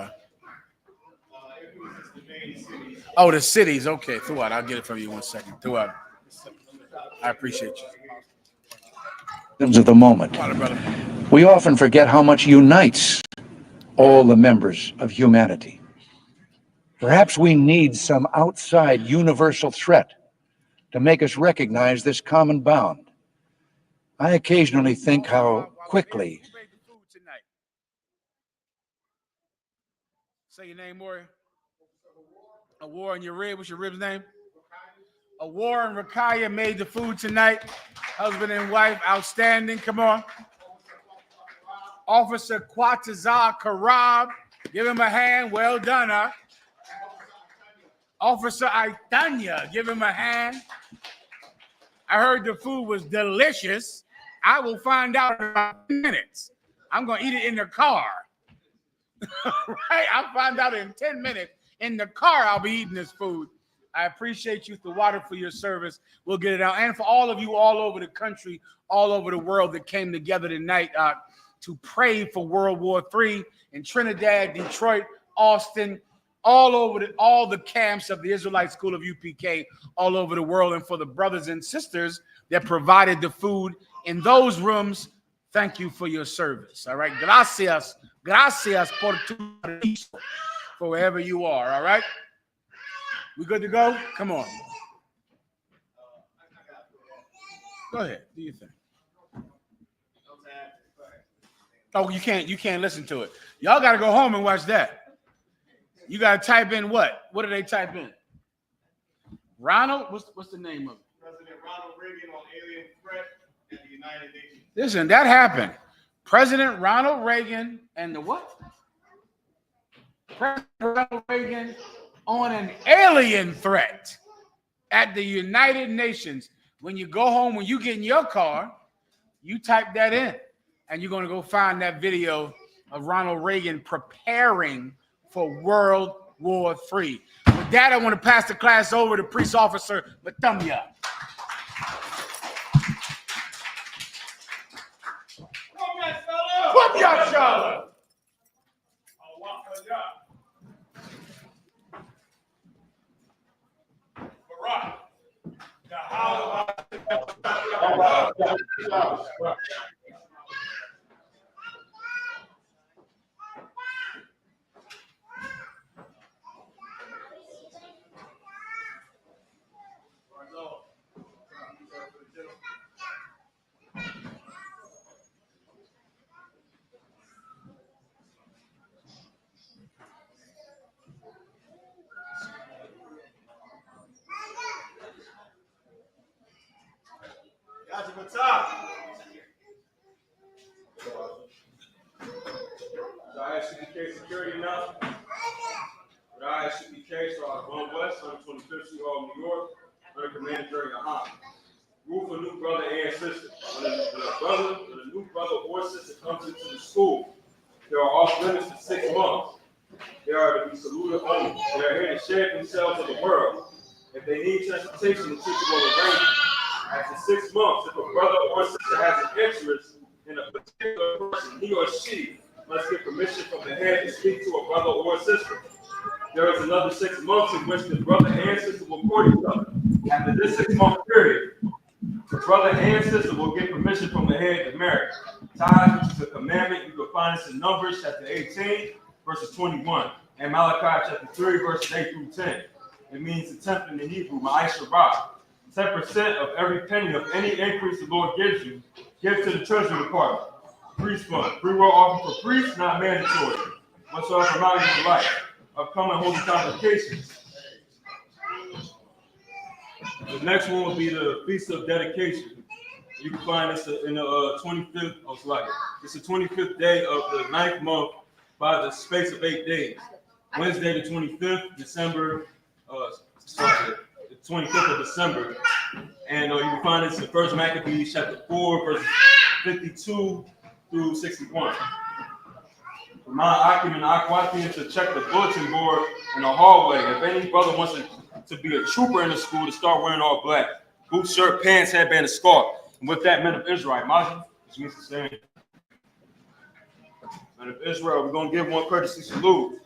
Oh, the cities. Okay, Throughout. I'll get it from you 1 second. Throughout. I appreciate you. Of the moment, we often forget how much unites all the members of humanity. Perhaps we need some outside universal threat to make us recognize this common bound. I occasionally think how quickly. Say your name, Warrior. A War in your rib. What's your rib's name? A War and Rakaya made the food tonight. Husband and wife, outstanding. Come on. Officer Quatazar Karab. Give him a hand. Well done, huh? Officer Aitanya. Give him a hand. I heard the food was delicious. I will find out in about 10 minutes. I'm going to eat it in the car. Right? I'll find out in 10 minutes. In the car, I'll be eating this food. I appreciate you, Thawada, for your service. We'll get it out. And for all of you all over the country, all over the world that came together tonight to pray for World War III in Trinidad, Detroit, Austin, all the camps of the Israelite School of UPK all over the world, and for the brothers and sisters that provided the food in those rooms. Thank you for your service. All right. Gracias por tu servicio, for wherever you are. All right. We good to go? Come on. Go ahead. Do your thing. Oh, you can't listen to it. Y'all got to go home and watch that. You got to type in what? What do they type in? Ronald? What's the name of it? President Ronald Reagan on alien threat. at the United Nations. Listen, that happened. President Ronald Reagan and the what? President Ronald Reagan on an alien threat at the United Nations. When you go home, when you get in your car, you type that in, and you're going to go find that video of Ronald Reagan preparing for World War III. With that, I want to pass the class over to Priest Officer Mathumya. Come on, Charlotte. Got you, Matah. So I SCBK security now. But I SCBK, so I was going west on 25th Street Hall, New York, under Commander Jerry Ahmed. Rule for new brother and sister. When a new brother or sister comes into the school, they are off limits for 6 months. They are to be saluted only. They are here to share themselves with the world. If they need transportation, the teacher will arrange it. After 6 months, if a brother or sister has an interest in a particular person, he or she must get permission from the head to speak to a brother or sister. There is another 6 months in which the brother and sister will court each other. After this 6-month period, the brother and sister will get permission from the head to marry. Tithes, which is a commandment, you can find this in Numbers chapter 18, verses 21, and Malachi chapter 3, verses 8 through 10. It means the tenth in the Hebrew, Ma'asharah. 10% of every penny of any increase the Lord gives you, give to the treasury department. Priest fund. Free will offer for priests, not mandatory. Whatsoever amount is the life. Upcoming holy convocations. The next one will be the Feast of Dedication. You can find this in the 25th, it's the 25th day of the 9th month by the space of 8 days. Wednesday the 25th, December, the 25th of December. And you can find this in 1 Maccabees chapter 4, verses 52 through 61. Mount Akim and Akwatian to check the bulletin board in the hallway. If any brother wants to be a trooper in the school, to start wearing all black. Boot, shirt, pants, headband, and scarf. And with that, men of Israel, Majid, which means to stand. Men of Israel, we're going to give one courtesy salute.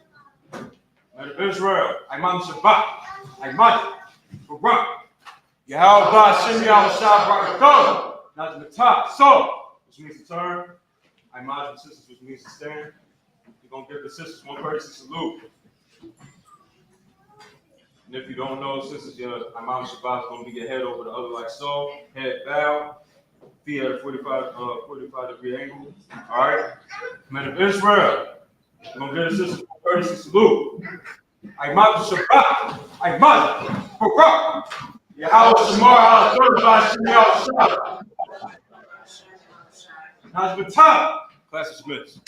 Men of Israel, Imam Shabbat, Imam Barak, Yahweh Shem Yahushua Barakah, not the top, so, which means to turn. Imam and sisters, which means to stand. We're going to give the sisters one courtesy salute. And if you don't know, sisters, your Imam Shabbat is going to be your head over the other like so, head bow, feet at a 45-degree angle. All right? Men of Israel, we're going to give the sisters one courtesy salute. Imam Shabbat, Imam Barak, Yahweh Shemar al-Thurba Shem Yahushua. Najmatah, class dismissed.